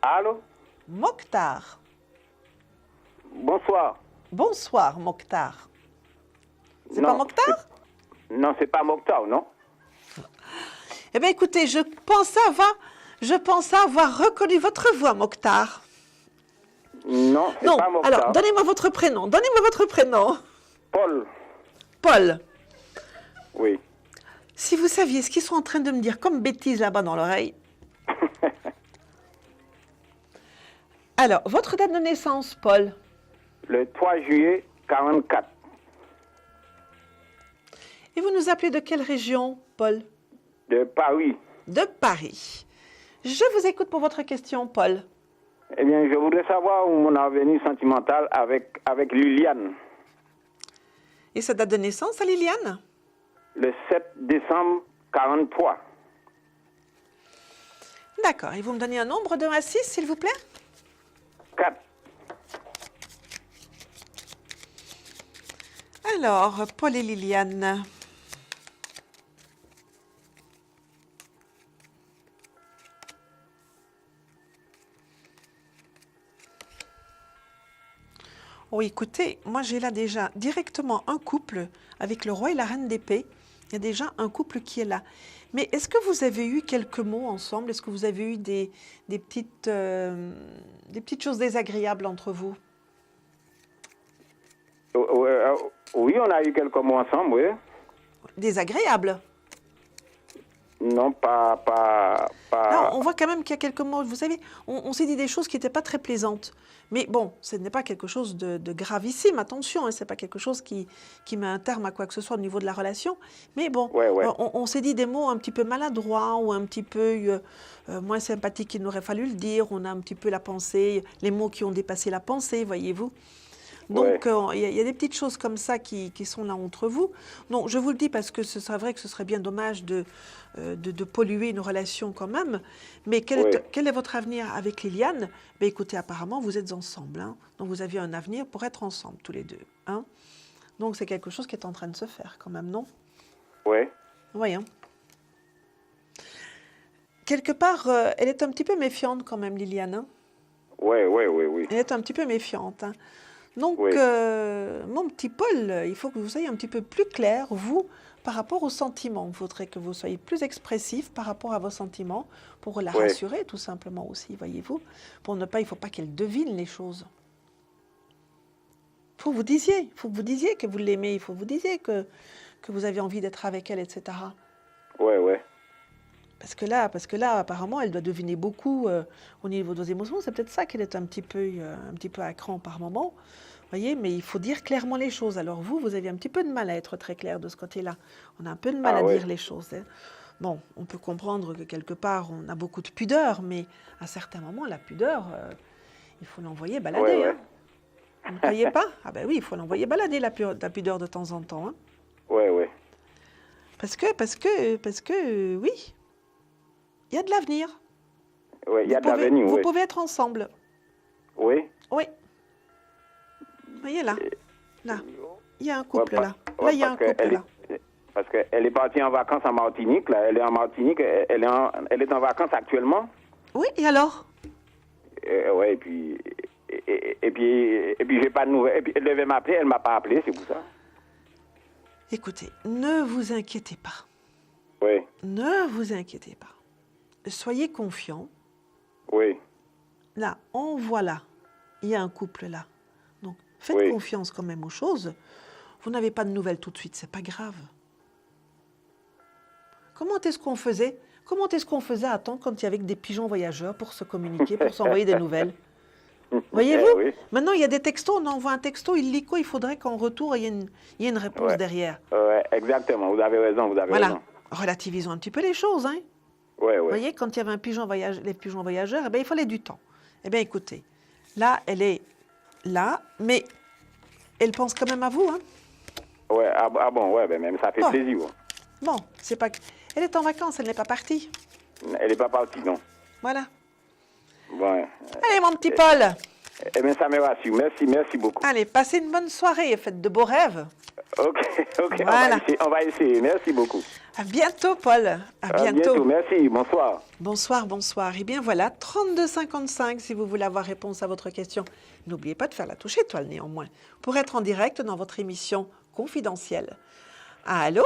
Speaker 7: Allô?
Speaker 1: Mokhtar.
Speaker 7: Bonsoir.
Speaker 1: Bonsoir, Mokhtar. C'est
Speaker 7: Non,
Speaker 1: pas Mokhtar?
Speaker 7: Non, c'est pas Mokhtar, non?
Speaker 1: Eh bien, écoutez, je pensais avoir reconnu votre voix, Mokhtar.
Speaker 7: Non, c'est
Speaker 1: Non,
Speaker 7: pas Mokhtar.
Speaker 1: alors, donnez-moi votre prénom. Donnez-moi votre prénom.
Speaker 7: Paul.
Speaker 1: Paul.
Speaker 7: Oui.
Speaker 1: Si vous saviez ce qu'ils sont en train de me dire comme bêtises là-bas dans l'oreille. Alors, votre date de naissance, Paul?
Speaker 7: Le 3 juillet 44.
Speaker 1: Et vous nous appelez de quelle région, Paul?
Speaker 7: De Paris.
Speaker 1: De Paris. Je vous écoute pour votre question, Paul.
Speaker 7: Eh bien, je voudrais savoir où mon avenir sentimental avec Liliane.
Speaker 1: Et sa date de naissance, à Liliane?
Speaker 7: Le 7 décembre 43.
Speaker 1: D'accord. Et vous me donnez un nombre de 1 à 6, s'il vous plaît?
Speaker 7: 4.
Speaker 1: Alors, Paul et Liliane. Oh, écoutez, moi j'ai là déjà directement un couple avec le roi et la reine d'épée. Il y a déjà un couple qui est là. Mais est-ce que vous avez eu quelques mots ensemble? Est-ce que vous avez eu des petites choses désagréables entre vous?
Speaker 7: Oui, on a eu quelques mots ensemble, oui.
Speaker 1: Désagréables?
Speaker 7: Non, pas...
Speaker 1: Non, on voit quand même qu'il y a quelques mots. Vous savez, on s'est dit des choses qui n'étaient pas très plaisantes. Mais bon, ce n'est pas quelque chose de gravissime, attention, hein, ce n'est pas quelque chose qui met un terme à quoi que ce soit au niveau de la relation. Mais bon,
Speaker 7: Ouais.
Speaker 1: on s'est dit des mots un petit peu maladroits ou un petit peu moins sympathiques qu'il n'aurait fallu le dire. On a un petit peu la pensée, les mots qui ont dépassé la pensée, voyez-vous. Donc, il y a des petites choses comme ça qui sont là entre vous. Non, je vous le dis parce que ce serait vrai que ce serait bien dommage de polluer une relation quand même. Mais quel est votre avenir avec Liliane? Ben, écoutez, apparemment, vous êtes ensemble. Hein. Donc, vous aviez un avenir pour être ensemble, tous les deux. Hein. Donc, c'est quelque chose qui est en train de se faire quand même, non?
Speaker 7: Oui.
Speaker 1: Oui. Hein. Quelque part, elle est un petit peu méfiante quand même, Liliane. Hein.
Speaker 7: Oui.
Speaker 1: Elle est un petit peu méfiante. Hein. Donc, mon petit Paul, il faut que vous soyez un petit peu plus clair, vous, par rapport aux sentiments. Il faudrait que vous soyez plus expressif par rapport à vos sentiments pour la rassurer, tout simplement aussi, voyez-vous. Il ne faut pas qu'elle devine les choses. Il faut que vous disiez que vous l'aimez, il faut que vous disiez que vous avez envie d'être avec elle, etc.
Speaker 7: Oui.
Speaker 1: Parce que là, apparemment, elle doit deviner beaucoup au niveau de vos émotions. C'est peut-être ça qu'elle est un petit peu à cran par moment. Voyez, mais il faut dire clairement les choses. Alors vous avez un petit peu de mal à être très clair de ce côté-là. On a un peu de mal à dire les choses. Hein. Bon, on peut comprendre que quelque part, on a beaucoup de pudeur, mais à certains moments, la pudeur, il faut l'envoyer balader. Hein. Vous ne croyez pas? Ah ben oui, il faut l'envoyer balader, la pudeur de temps en temps. Hein.
Speaker 7: Oui.
Speaker 1: Parce que, oui. Il y a de l'avenir.
Speaker 7: Oui, il y a de l'avenir,
Speaker 1: Vous pouvez être ensemble.
Speaker 7: Oui.
Speaker 1: Oui. Vous voyez là. Là. Il y a un couple là. Là, il y a un couple là.
Speaker 7: Parce qu'elle est partie en vacances en Martinique. Là. Elle est en Martinique. Elle est en vacances actuellement.
Speaker 1: Oui, et alors?
Speaker 7: Oui, et puis j'ai pas de nouvelles. Et puis elle devait m'appeler, elle m'a pas appelé, c'est pour ça.
Speaker 1: Écoutez, ne vous inquiétez pas.
Speaker 7: Oui.
Speaker 1: Ne vous inquiétez pas. Soyez confiants.
Speaker 7: Oui.
Speaker 1: Là, voilà. Il y a un couple là. Donc, faites confiance quand même aux choses. Vous n'avez pas de nouvelles tout de suite, c'est pas grave. Comment est-ce qu'on faisait à temps quand il y avait des pigeons voyageurs pour se communiquer, pour s'envoyer des nouvelles? Voyez-vous?
Speaker 7: Oui.
Speaker 1: Maintenant, il y a des textos, on envoie un texto, il lit quoi? Il faudrait qu'en retour, il y ait une réponse
Speaker 7: Ouais.
Speaker 1: derrière.
Speaker 7: Ouais, exactement. Vous avez raison, vous avez
Speaker 1: Voilà.
Speaker 7: raison.
Speaker 1: Relativisons un petit peu les choses, hein.
Speaker 7: Ouais,
Speaker 1: Vous
Speaker 7: ouais.
Speaker 1: voyez, quand il y avait les pigeons voyageurs, eh bien, il fallait du temps. Eh bien, écoutez, là, elle est là, mais elle pense quand même à vous, hein.
Speaker 7: Ouais, ah bon, ouais, ben même ça fait
Speaker 1: Bon.
Speaker 7: plaisir. Ouais.
Speaker 1: Bon, c'est pas... Elle est en vacances, elle n'est pas partie.
Speaker 7: Elle n'est pas partie, non.
Speaker 1: Voilà.
Speaker 7: Bon.
Speaker 1: Allez, mon petit Paul.
Speaker 7: Eh bien, ça me rassure. Merci beaucoup.
Speaker 1: Allez, passez une bonne soirée et faites de beaux rêves.
Speaker 7: Ok,
Speaker 1: Voilà.
Speaker 7: on va essayer. Merci beaucoup.
Speaker 1: À bientôt, Paul. À
Speaker 7: À
Speaker 1: bientôt.
Speaker 7: merci. Bonsoir.
Speaker 1: Bonsoir, bonsoir. Eh bien voilà, 32,55 si vous voulez avoir réponse à votre question. N'oubliez pas de faire la touche étoile néanmoins pour être en direct dans votre émission confidentielle. Allô?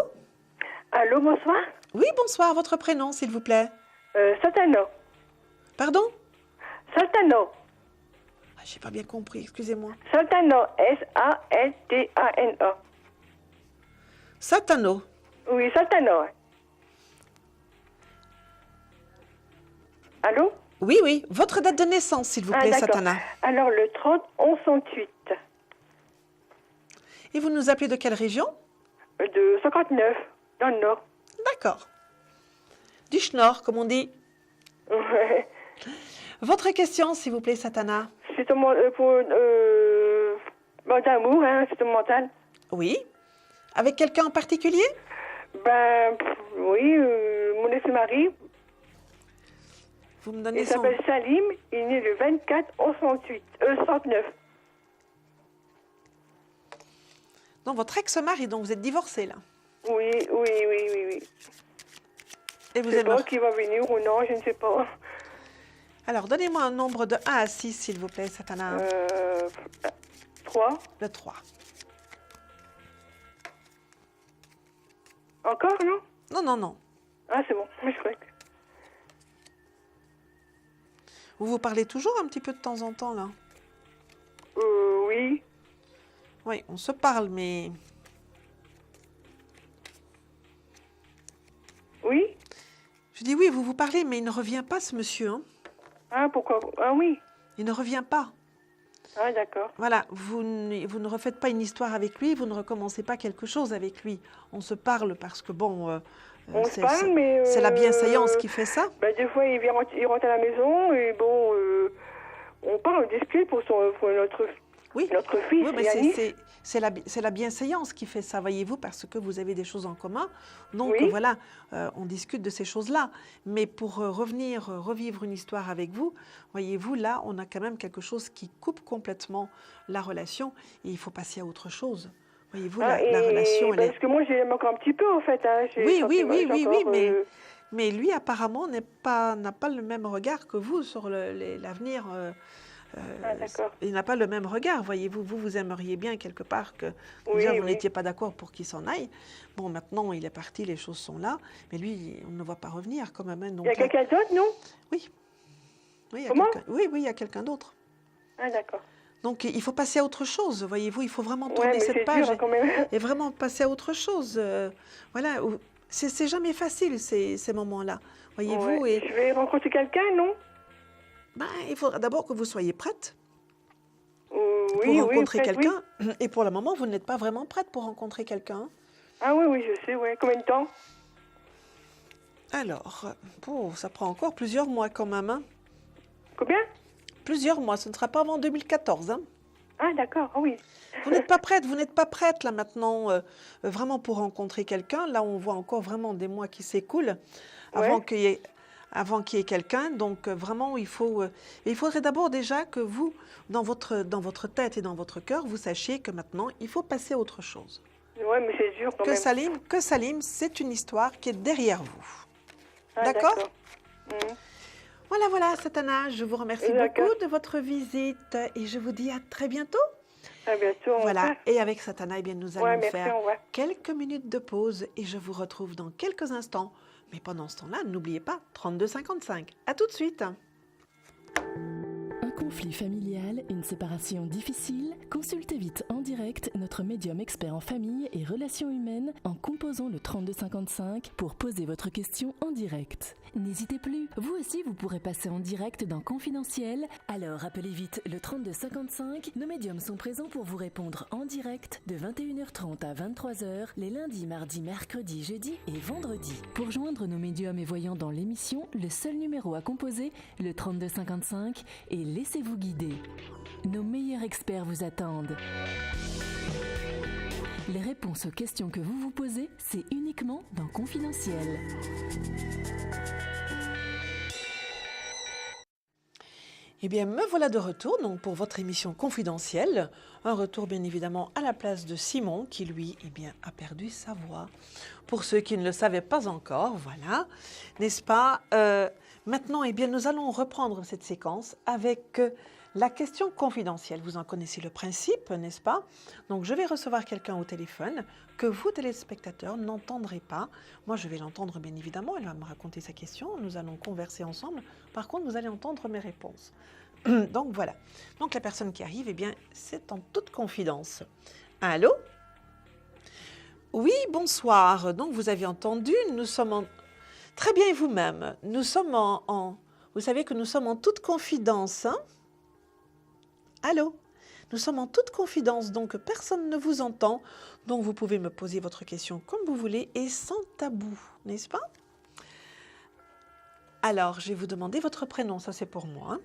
Speaker 8: Allô, bonsoir.
Speaker 1: Oui, bonsoir. Votre prénom, s'il vous plaît?
Speaker 8: Satano.
Speaker 1: Pardon?
Speaker 8: Saltano.
Speaker 1: Ah, j'ai pas bien compris, excusez-moi.
Speaker 8: Saltano. S-A-L-T-A-N-O.
Speaker 1: Satano.
Speaker 8: Oui, Saltano. Allô?
Speaker 1: Oui, oui. Votre date de naissance, s'il vous plaît,
Speaker 8: d'accord.
Speaker 1: Satana.
Speaker 8: Alors, le 30 11 68.
Speaker 1: Et vous nous appelez de quelle région?
Speaker 8: De 59, dans le nord.
Speaker 1: D'accord. Du Schnorr, comme on dit.
Speaker 8: Ouais.
Speaker 1: Votre question, s'il vous plaît, Satana.
Speaker 8: C'est pour d'amour, hein, c'est mental.
Speaker 1: Oui. Avec quelqu'un en particulier?
Speaker 8: Oui, mon ex-mari,
Speaker 1: Vous me donnez
Speaker 8: il
Speaker 1: son...
Speaker 8: s'appelle Salim, il est né le 24 11 69.
Speaker 1: Non, votre ex-mari, donc vous êtes divorcé, là.
Speaker 8: Oui.
Speaker 1: Et vous
Speaker 8: Je sais
Speaker 1: aimez...
Speaker 8: pas qui va venir ou non, je ne sais pas.
Speaker 1: Alors, donnez-moi un nombre de 1 à 6, s'il vous plaît, Satana.
Speaker 8: 3.
Speaker 1: Le 3.
Speaker 8: Encore, non?
Speaker 1: Non.
Speaker 8: Ah, c'est bon, je crois que...
Speaker 1: Vous vous parlez toujours un petit peu de temps en temps, là?
Speaker 8: Oui.
Speaker 1: Oui, on se parle, mais...
Speaker 8: Oui?
Speaker 1: Je dis oui, vous vous parlez, mais il ne revient pas, ce monsieur, hein.
Speaker 8: Ah, pourquoi? Ah oui.
Speaker 1: Il ne revient pas.
Speaker 8: Ah, d'accord.
Speaker 1: Voilà, vous ne refaites pas une histoire avec lui, vous ne recommencez pas quelque chose avec lui. On se parle parce que, bon...
Speaker 8: On se parle, mais...
Speaker 1: C'est la bienséance qui fait ça.
Speaker 8: Des fois, il rentre à la maison, et bon, on parle, on discute pour notre fils,
Speaker 1: Oui, mais
Speaker 8: Yannis.
Speaker 1: c'est la bienséance qui fait ça, voyez-vous, parce que vous avez des choses en commun. Donc,
Speaker 8: Oui.
Speaker 1: voilà, on discute de ces choses-là. Mais pour revivre une histoire avec vous, voyez-vous, là, on a quand même quelque chose qui coupe complètement la relation et il faut passer à autre chose. Voyez-vous, la relation, elle est...
Speaker 8: Parce que moi, j'aime encore un petit peu, en fait. Hein.
Speaker 1: Oui, mais lui, apparemment, n'a pas le même regard que vous sur l'avenir.
Speaker 8: D'accord.
Speaker 1: Il n'a pas le même regard, voyez-vous. Vous aimeriez bien quelque part que
Speaker 8: Oui,
Speaker 1: déjà vous
Speaker 8: oui.
Speaker 1: n'étiez pas d'accord pour qu'il s'en aille. Bon, maintenant il est parti, les choses sont là, mais lui, on ne va pas revenir quand même. Hein, donc,
Speaker 8: Il y a quelqu'un d'autre, non?
Speaker 1: Oui, il y a
Speaker 8: Comment?
Speaker 1: il y a quelqu'un d'autre.
Speaker 8: Ah, d'accord.
Speaker 1: Donc il faut passer à autre chose, voyez-vous. Il faut vraiment
Speaker 8: Ouais,
Speaker 1: tourner
Speaker 8: mais
Speaker 1: cette
Speaker 8: c'est
Speaker 1: page
Speaker 8: dur, hein, quand même.
Speaker 1: et vraiment passer à autre chose. Voilà, c'est jamais facile ces moments-là, voyez-vous.
Speaker 8: Ouais.
Speaker 1: Et
Speaker 8: Je vais rencontrer quelqu'un, non?
Speaker 1: il faudra d'abord que vous soyez prête.
Speaker 8: Oui,
Speaker 1: pour rencontrer
Speaker 8: peut-être,
Speaker 1: quelqu'un. Et pour le moment, vous n'êtes pas vraiment prête pour rencontrer quelqu'un.
Speaker 8: Ah oui, je sais, ouais. Combien de temps?
Speaker 1: Alors, ça prend encore plusieurs mois quand même. Hein.
Speaker 8: Combien?
Speaker 1: Plusieurs mois, ce ne sera pas avant 2014. Hein.
Speaker 8: Ah, d'accord, oui.
Speaker 1: Vous n'êtes pas prête là maintenant, vraiment pour rencontrer quelqu'un. Là, on voit encore vraiment des mois qui s'écoulent avant qu'il y ait quelqu'un. Donc vraiment, il faudrait d'abord déjà que vous, dans votre tête et dans votre cœur, vous sachiez que maintenant, il faut passer à autre chose.
Speaker 8: Ouais, mais c'est dur quand même.
Speaker 1: Que Salim, c'est une histoire qui est derrière vous.
Speaker 8: Ah,
Speaker 1: D'accord?
Speaker 8: Mhm.
Speaker 1: Voilà, Satana, je vous remercie beaucoup de votre visite et je vous dis à très bientôt.
Speaker 8: À bientôt.
Speaker 1: Voilà, et avec Satana, nous allons faire
Speaker 8: au revoir.
Speaker 1: quelques minutes de pause et je vous retrouve dans quelques instants. Mais pendant ce temps-là, n'oubliez pas, 32,55. À tout de suite.
Speaker 5: Un conflit familial, une séparation difficile? Consultez vite en direct notre médium expert en famille et relations humaines en composant le 3255 pour poser votre question en direct. N'hésitez plus, vous aussi vous pourrez passer en direct dans Confidentiel. Alors appelez vite le 3255. Nos médiums sont présents pour vous répondre en direct de 21h30 à 23h les lundis, mardis, mercredis, jeudis et vendredis. Pour joindre nos médiums et voyants dans l'émission, le seul numéro à composer, le 3255, et laissez-vous guider. Nos meilleurs experts vous attendent. Les réponses aux questions que vous vous posez, c'est uniquement dans Confidentiel.
Speaker 1: Eh bien, me voilà de retour donc, pour votre émission confidentielle. Un retour bien évidemment à la place de Simon qui, lui, eh bien, a perdu sa voix. Pour ceux qui ne le savaient pas encore, voilà, n'est-ce pas? Maintenant, eh bien, nous allons reprendre cette séquence avec la question confidentielle. Vous en connaissez le principe, n'est-ce pas? Donc, je vais recevoir quelqu'un au téléphone que vous, téléspectateurs, n'entendrez pas. Moi, je vais l'entendre, bien évidemment. Elle va me raconter sa question. Nous allons converser ensemble. Par contre, vous allez entendre mes réponses. Donc, voilà. Donc, la personne qui arrive, eh bien, c'est en toute confidence. Allô? Oui, bonsoir. Donc, vous avez entendu, nous sommes en... Très bien, et vous-même? Nous sommes Vous savez que nous sommes en toute confidence, hein? Allô? Nous sommes en toute confidence, donc personne ne vous entend. Donc, vous pouvez me poser votre question comme vous voulez et sans tabou, n'est-ce pas? Alors, je vais vous demander votre prénom, ça c'est pour moi. Hein?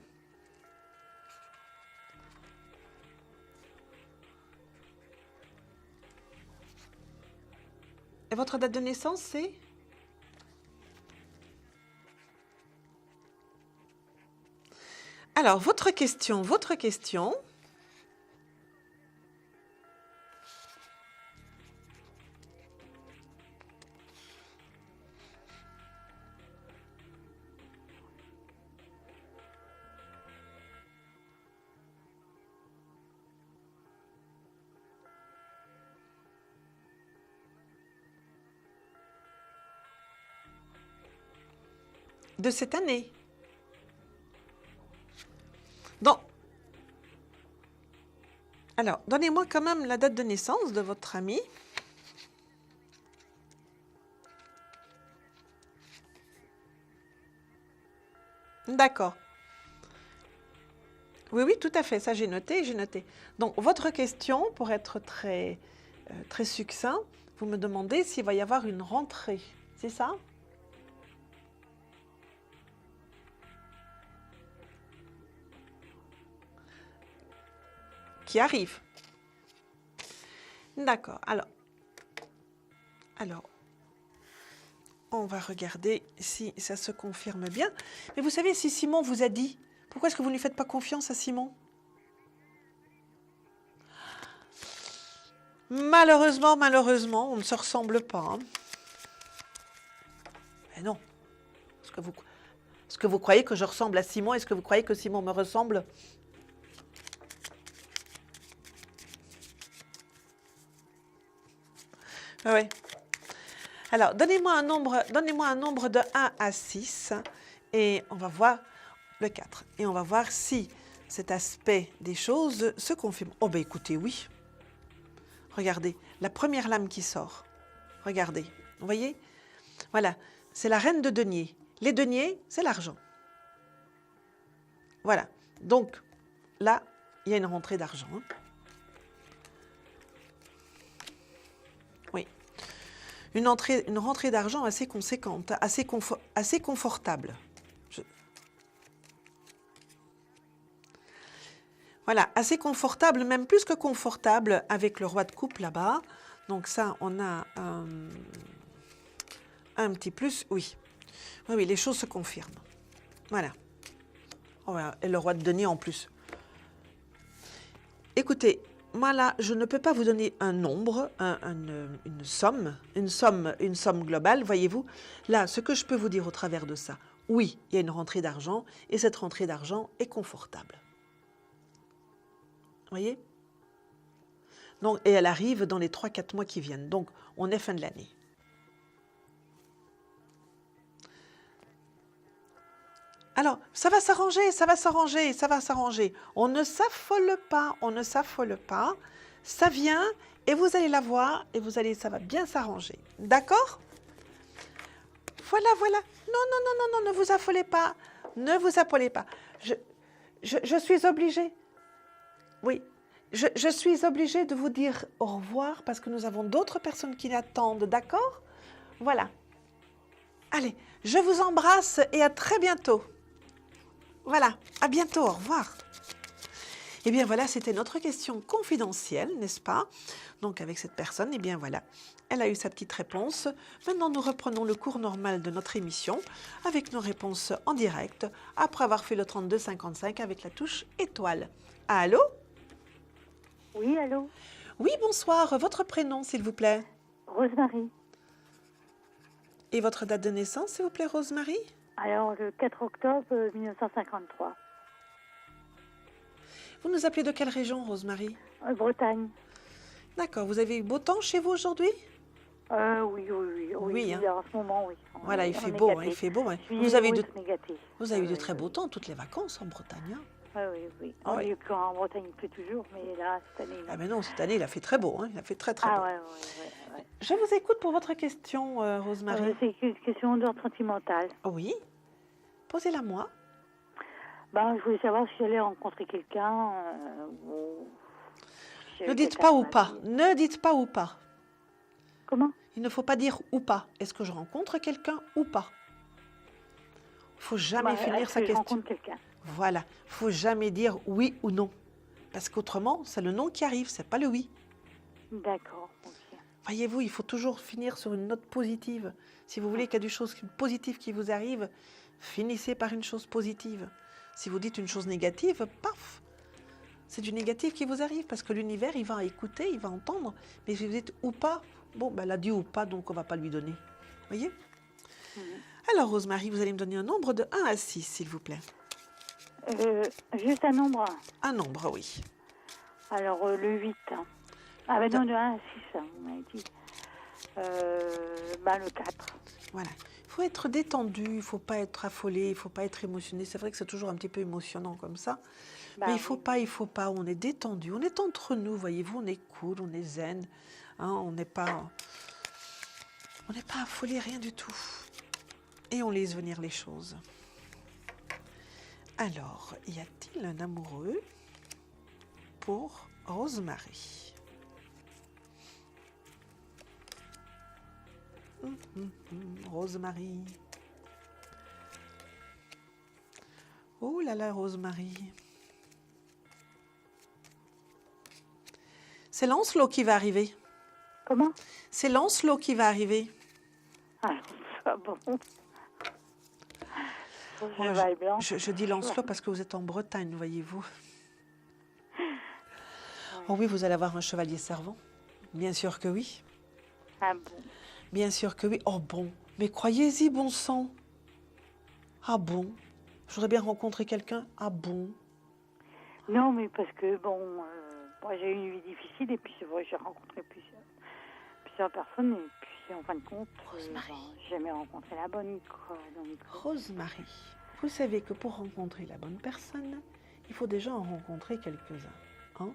Speaker 1: Et votre date de naissance, c'est? Alors, votre question. De cette année. Donc, alors, donnez-moi quand même la date de naissance de votre ami. D'accord. Oui, oui, tout à fait, ça j'ai noté, Donc, votre question, pour être très, très succinct, vous me demandez s'il va y avoir une rentrée, c'est ça? Qui arrive. D'accord. Alors, on va regarder si ça se confirme bien. Mais vous savez, si Simon vous a dit, pourquoi est-ce que vous ne lui faites pas confiance à Simon? Malheureusement, on ne se ressemble pas. Hein. Mais non. Est-ce que vous croyez que je ressemble à Simon? Est-ce que vous croyez que Simon me ressemble? Oui. Alors, donnez-moi un nombre de 1 à 6 et on va voir le 4. Et on va voir si cet aspect des choses se confirme. Oh ben écoutez, oui. Regardez, la première lame qui sort. Regardez, vous voyez? Voilà, c'est la reine de denier. Les deniers, c'est l'argent. Voilà, donc là, il y a une rentrée d'argent. Hein. Oui. Une rentrée d'argent assez conséquente, assez confortable. Voilà, assez confortable, même plus que confortable avec le roi de coupe là-bas. Donc ça, on a un petit plus, oui. Oui, oui, les choses se confirment. Voilà. Oh, et le roi de denier en plus. Écoutez, moi là, je ne peux pas vous donner un nombre, une somme globale, voyez-vous. Là, ce que je peux vous dire au travers de ça, oui, il y a une rentrée d'argent et cette rentrée d'argent est confortable. Voyez? Donc, et elle arrive dans les 3-4 mois qui viennent. Donc, on est fin de l'année. Alors, ça va s'arranger, ça va s'arranger, ça va s'arranger. On ne s'affole pas, on ne s'affole pas. Ça vient et vous allez la voir et ça va bien s'arranger. D'accord? Voilà, voilà. Non, non, non, non, non, ne vous affolez pas. Ne vous affolez pas. Je suis obligée. Oui, je suis obligée de vous dire au revoir parce que nous avons d'autres personnes qui l'attendent, d'accord? Voilà. Allez, je vous embrasse et à très bientôt. Voilà, à bientôt, au revoir. Eh bien voilà, c'était notre question confidentielle, n'est-ce pas? Donc avec cette personne, eh bien voilà, elle a eu sa petite réponse. Maintenant, nous reprenons le cours normal de notre émission avec nos réponses en direct, après avoir fait le 32-55 avec la touche étoile. Allô?
Speaker 9: Oui, allô?
Speaker 1: Oui, bonsoir. Votre prénom, s'il vous plaît?
Speaker 9: Rosemary.
Speaker 1: Et votre date de naissance, s'il vous plaît, Rosemary?
Speaker 9: Alors, le 4 octobre 1953.
Speaker 1: Vous nous appelez de quelle région, Rosemary?
Speaker 9: Bretagne.
Speaker 1: D'accord. Vous avez eu beau temps chez vous aujourd'hui?
Speaker 9: Oui,
Speaker 1: Oui, hein.
Speaker 9: En ce moment, oui.
Speaker 1: Voilà, il
Speaker 9: On
Speaker 1: fait
Speaker 9: est
Speaker 1: beau, hein,
Speaker 9: gâtés.
Speaker 1: il fait beau. Hein.
Speaker 9: Juillet,
Speaker 1: Vous avez
Speaker 9: août,
Speaker 1: de,
Speaker 9: on est gâtés.
Speaker 1: vous avez eu de
Speaker 9: Oui,
Speaker 1: très
Speaker 9: oui.
Speaker 1: beau temps, toutes les vacances en Bretagne. Hein.
Speaker 9: Oui.
Speaker 1: Ah ouais.
Speaker 9: En Bretagne, il pleut toujours, mais là, cette année...
Speaker 1: Ah ben non, cette année, il a fait très beau. Hein. Il a fait très, très beau.
Speaker 9: Ouais.
Speaker 1: Je vous écoute pour votre question, Rosemary.
Speaker 9: C'est une question d'ordre sentimental.
Speaker 1: Oui. Posez-la moi.
Speaker 9: Ben, je voulais savoir si j'allais rencontrer quelqu'un ou... si
Speaker 1: Ne
Speaker 9: j'avais
Speaker 1: dites
Speaker 9: quelqu'un
Speaker 1: pas
Speaker 9: dans
Speaker 1: ou
Speaker 9: ma
Speaker 1: pas.
Speaker 9: vie.
Speaker 1: Ne dites pas ou pas.
Speaker 9: Comment?
Speaker 1: Il ne faut pas dire ou pas. Est-ce que je rencontre quelqu'un ou pas? Il ne faut jamais finir
Speaker 9: est-ce
Speaker 1: sa
Speaker 9: que je
Speaker 1: question.
Speaker 9: rencontre quelqu'un?
Speaker 1: Voilà. Il ne faut jamais dire oui ou non. Parce qu'autrement, c'est le non qui arrive, c'est pas le oui.
Speaker 9: D'accord, ok.
Speaker 1: Voyez-vous, il faut toujours finir sur une note positive. Si vous voulez qu'il y ait des choses positives qui vous arrivent, finissez par une chose positive. Si vous dites une chose négative, paf, c'est du négatif qui vous arrive parce que l'univers, il va écouter, il va entendre. Mais si vous dites ou pas, bon, ben, elle a dit ou pas, donc on ne va pas lui donner. Voyez? Alors, Rosemary, vous allez me donner un nombre de 1 à 6, s'il vous plaît.
Speaker 9: Juste un nombre.
Speaker 1: Un nombre, oui.
Speaker 9: Alors, le 8. Ah ben non, de 1 à 6, vous m'avez dit. Le 4.
Speaker 1: Voilà. Il faut être détendu, il ne faut pas être affolé, il ne faut pas être émotionné. C'est vrai que c'est toujours un petit peu émotionnant comme ça. Mais il ne faut pas, on est détendu. On est entre nous, voyez-vous, on est cool, on est zen. Hein, on n'est pas affolé, rien du tout. Et on laisse venir les choses. Alors, y a-t-il un amoureux pour Rosemary? Rosemary. Oh là là, Rosemary. C'est Lancelot qui va arriver.
Speaker 9: Comment?
Speaker 1: C'est Lancelot qui va arriver.
Speaker 9: Ah, bon.
Speaker 1: Je dis Lancelot parce que vous êtes en Bretagne, voyez-vous. Oh oui, vous allez avoir un chevalier servant. Bien sûr que oui.
Speaker 9: Ah bon?
Speaker 1: Bien sûr que oui. Oh bon, mais croyez-y, bon sang. Ah bon? J'aurais bien rencontré quelqu'un. Ah bon?
Speaker 9: Non, mais parce que, moi j'ai eu une vie difficile et puis c'est vrai, j'ai rencontré plusieurs personnes et puis en fin de compte, j'ai jamais rencontré la bonne, quoi. Donc...
Speaker 1: Rosemary, vous savez que pour rencontrer la bonne personne, il faut déjà en rencontrer quelques-uns. Hein?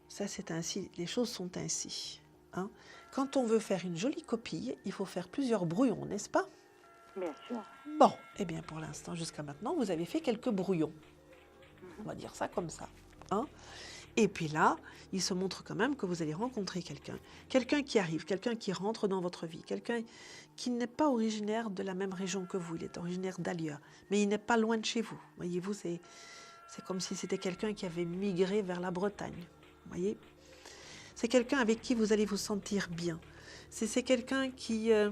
Speaker 1: Ça, c'est ainsi, les choses sont ainsi. Hein? Quand on veut faire une jolie copie, il faut faire plusieurs brouillons, n'est-ce pas?
Speaker 9: Bien sûr.
Speaker 1: Bon, eh bien pour l'instant, jusqu'à maintenant, vous avez fait quelques brouillons. On va dire ça comme ça. Hein? Et puis là, il se montre quand même que vous allez rencontrer quelqu'un. Quelqu'un qui arrive, quelqu'un qui rentre dans votre vie, quelqu'un qui n'est pas originaire de la même région que vous, il est originaire d'ailleurs, mais il n'est pas loin de chez vous. Voyez-vous, c'est comme si c'était quelqu'un qui avait migré vers la Bretagne. Voyez? C'est quelqu'un avec qui vous allez vous sentir bien. C'est quelqu'un qui a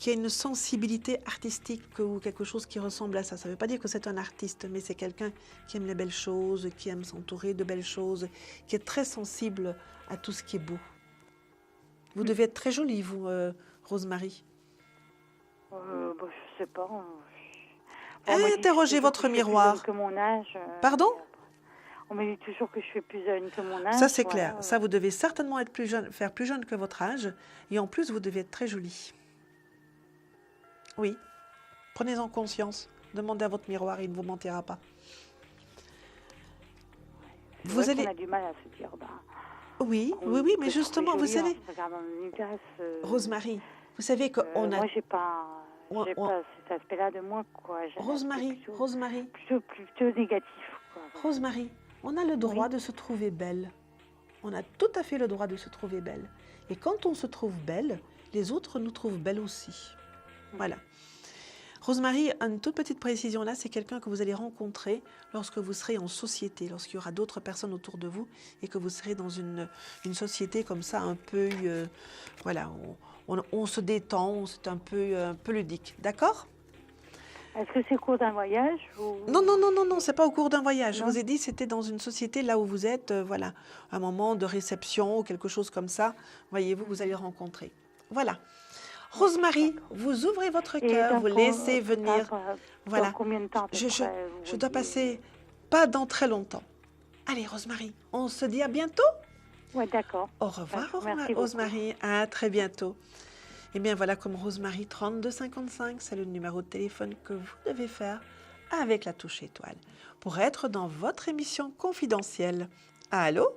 Speaker 1: une sensibilité artistique ou quelque chose qui ressemble à ça. Ça ne veut pas dire que c'est un artiste, mais c'est quelqu'un qui aime les belles choses, qui aime s'entourer de belles choses, qui est très sensible à tout ce qui est beau. Vous devez être très jolie, vous, Rosemary.
Speaker 9: Je sais pas.
Speaker 1: Interrogez votre miroir.
Speaker 9: Que mon âge.
Speaker 1: Pardon?
Speaker 9: On me dit toujours que je suis plus jeune que mon âge.
Speaker 1: Ça, c'est clair. Ça, vous devez certainement être plus jeune, faire plus jeune que votre âge. Et en plus, vous devez être très jolie. Oui. Prenez-en conscience. Demandez à votre miroir, il ne vous mentira pas.
Speaker 9: C'est
Speaker 1: Vous
Speaker 9: vrai
Speaker 1: allez...
Speaker 9: qu'on a du mal à se dire,
Speaker 1: Oui,
Speaker 9: qu'on-
Speaker 1: oui,
Speaker 9: que
Speaker 1: mais
Speaker 9: je
Speaker 1: justement,
Speaker 9: trouve
Speaker 1: vous
Speaker 9: joli en
Speaker 1: savez,
Speaker 9: regardant une glace,
Speaker 1: Rosemary, vous savez qu'on a...
Speaker 9: moi, j'ai pas
Speaker 1: on-
Speaker 9: cet aspect-là de moi, quoi. J'ai un aspect
Speaker 1: Rosemary,
Speaker 9: plutôt négatif, quoi.
Speaker 1: Rosemary, on a le droit de se trouver belle. On a tout à fait le droit de se trouver belle. Et quand on se trouve belle, les autres nous trouvent belles aussi. Voilà. Rosemary, une toute petite précision là, c'est quelqu'un que vous allez rencontrer lorsque vous serez en société, lorsqu'il y aura d'autres personnes autour de vous et que vous serez dans une société comme ça, un peu, voilà, on se détend, c'est un peu ludique. D'accord ?
Speaker 9: Est-ce que c'est au cours d'un voyage ou...
Speaker 1: Non, c'est pas au cours d'un voyage.
Speaker 9: Non.
Speaker 1: Je vous ai dit, c'était dans une société là où vous êtes, voilà, un moment de réception ou quelque chose comme ça. Voyez-vous, vous allez rencontrer. Voilà. Rosemary, vous ouvrez votre
Speaker 9: Et
Speaker 1: cœur,
Speaker 9: donc,
Speaker 1: vous laissez venir.
Speaker 9: dans
Speaker 1: Voilà.
Speaker 9: combien de temps à peu
Speaker 1: Je
Speaker 9: près,
Speaker 1: je
Speaker 9: vous
Speaker 1: dois
Speaker 9: voyez
Speaker 1: passer pas dans très longtemps. Allez, Rosemary, on se dit à bientôt.
Speaker 9: Ouais, d'accord.
Speaker 1: Au revoir,
Speaker 9: Merci beaucoup.
Speaker 1: Rosemary. À très bientôt. Eh bien, voilà, comme Rosemary 3255, c'est le numéro de téléphone que vous devez faire avec la touche étoile pour être dans votre émission confidentielle. Allô?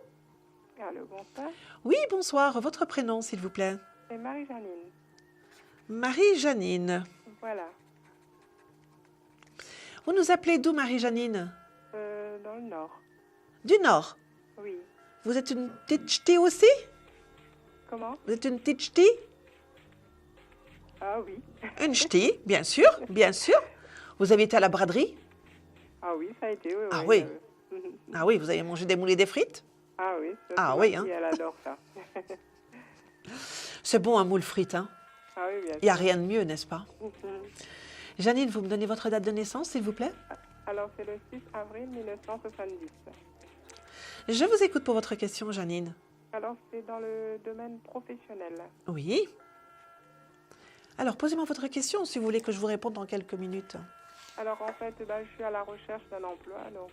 Speaker 8: Allô, bonsoir.
Speaker 1: Oui, bonsoir. Votre prénom, s'il vous plaît?
Speaker 8: C'est Marie-Janine.
Speaker 1: Marie-Janine.
Speaker 8: Voilà.
Speaker 1: Vous nous appelez d'où, Marie-Janine?
Speaker 8: Dans le Nord.
Speaker 1: Du Nord.
Speaker 8: Oui.
Speaker 1: Vous êtes une petite ch'ti aussi?
Speaker 8: Comment?
Speaker 1: Vous êtes une petite ch'ti?
Speaker 8: Ah oui.
Speaker 1: Une ch'ti, bien sûr, bien sûr. Vous avez été à la braderie?
Speaker 8: Ah oui, ça a été, oui.
Speaker 1: Ah oui. Ah oui, vous avez mangé des moules et des frites?
Speaker 8: Ah oui. Ça,
Speaker 1: Ah
Speaker 8: c'est
Speaker 1: oui,
Speaker 8: ma
Speaker 1: hein.
Speaker 8: fille, elle adore ça.
Speaker 1: C'est bon, un moule frite, hein?
Speaker 8: Ah oui, bien sûr.
Speaker 1: Il n'y a rien de mieux, n'est-ce pas?
Speaker 8: Mhm.
Speaker 1: Janine, vous me donnez votre date de naissance, s'il vous plaît?
Speaker 8: Alors, c'est le 6 avril 1970.
Speaker 1: Je vous écoute pour votre question, Janine.
Speaker 8: Alors, c'est dans le domaine professionnel.
Speaker 1: Oui. Alors, posez-moi votre question, si vous voulez que je vous réponde dans quelques minutes.
Speaker 8: Alors, en fait, je suis à la recherche d'un emploi, donc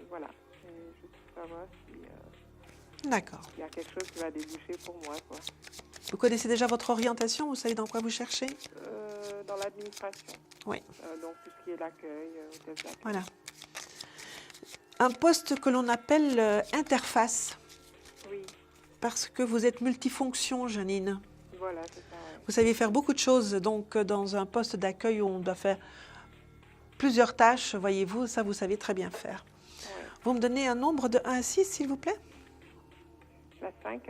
Speaker 8: voilà. Et je veux savoir si
Speaker 1: D'accord.
Speaker 8: il y a quelque chose qui va déboucher pour moi, quoi.
Speaker 1: Vous connaissez déjà votre orientation? Vous savez dans quoi vous cherchez?
Speaker 8: Dans l'administration.
Speaker 1: Oui.
Speaker 8: Donc, tout ce qui est l'accueil, hôtel d'accueil.
Speaker 1: Voilà. Un poste que l'on appelle interface,
Speaker 8: Oui,
Speaker 1: parce que vous êtes multifonction, Janine.
Speaker 8: voilà, c'est ça, ouais.
Speaker 1: Vous savez faire beaucoup de choses, donc dans un poste d'accueil où on doit faire plusieurs tâches, voyez-vous, ça vous savez très bien faire.
Speaker 8: Ouais.
Speaker 1: Vous me donnez un nombre de 1 à 6, s'il vous plaît?
Speaker 8: La 5.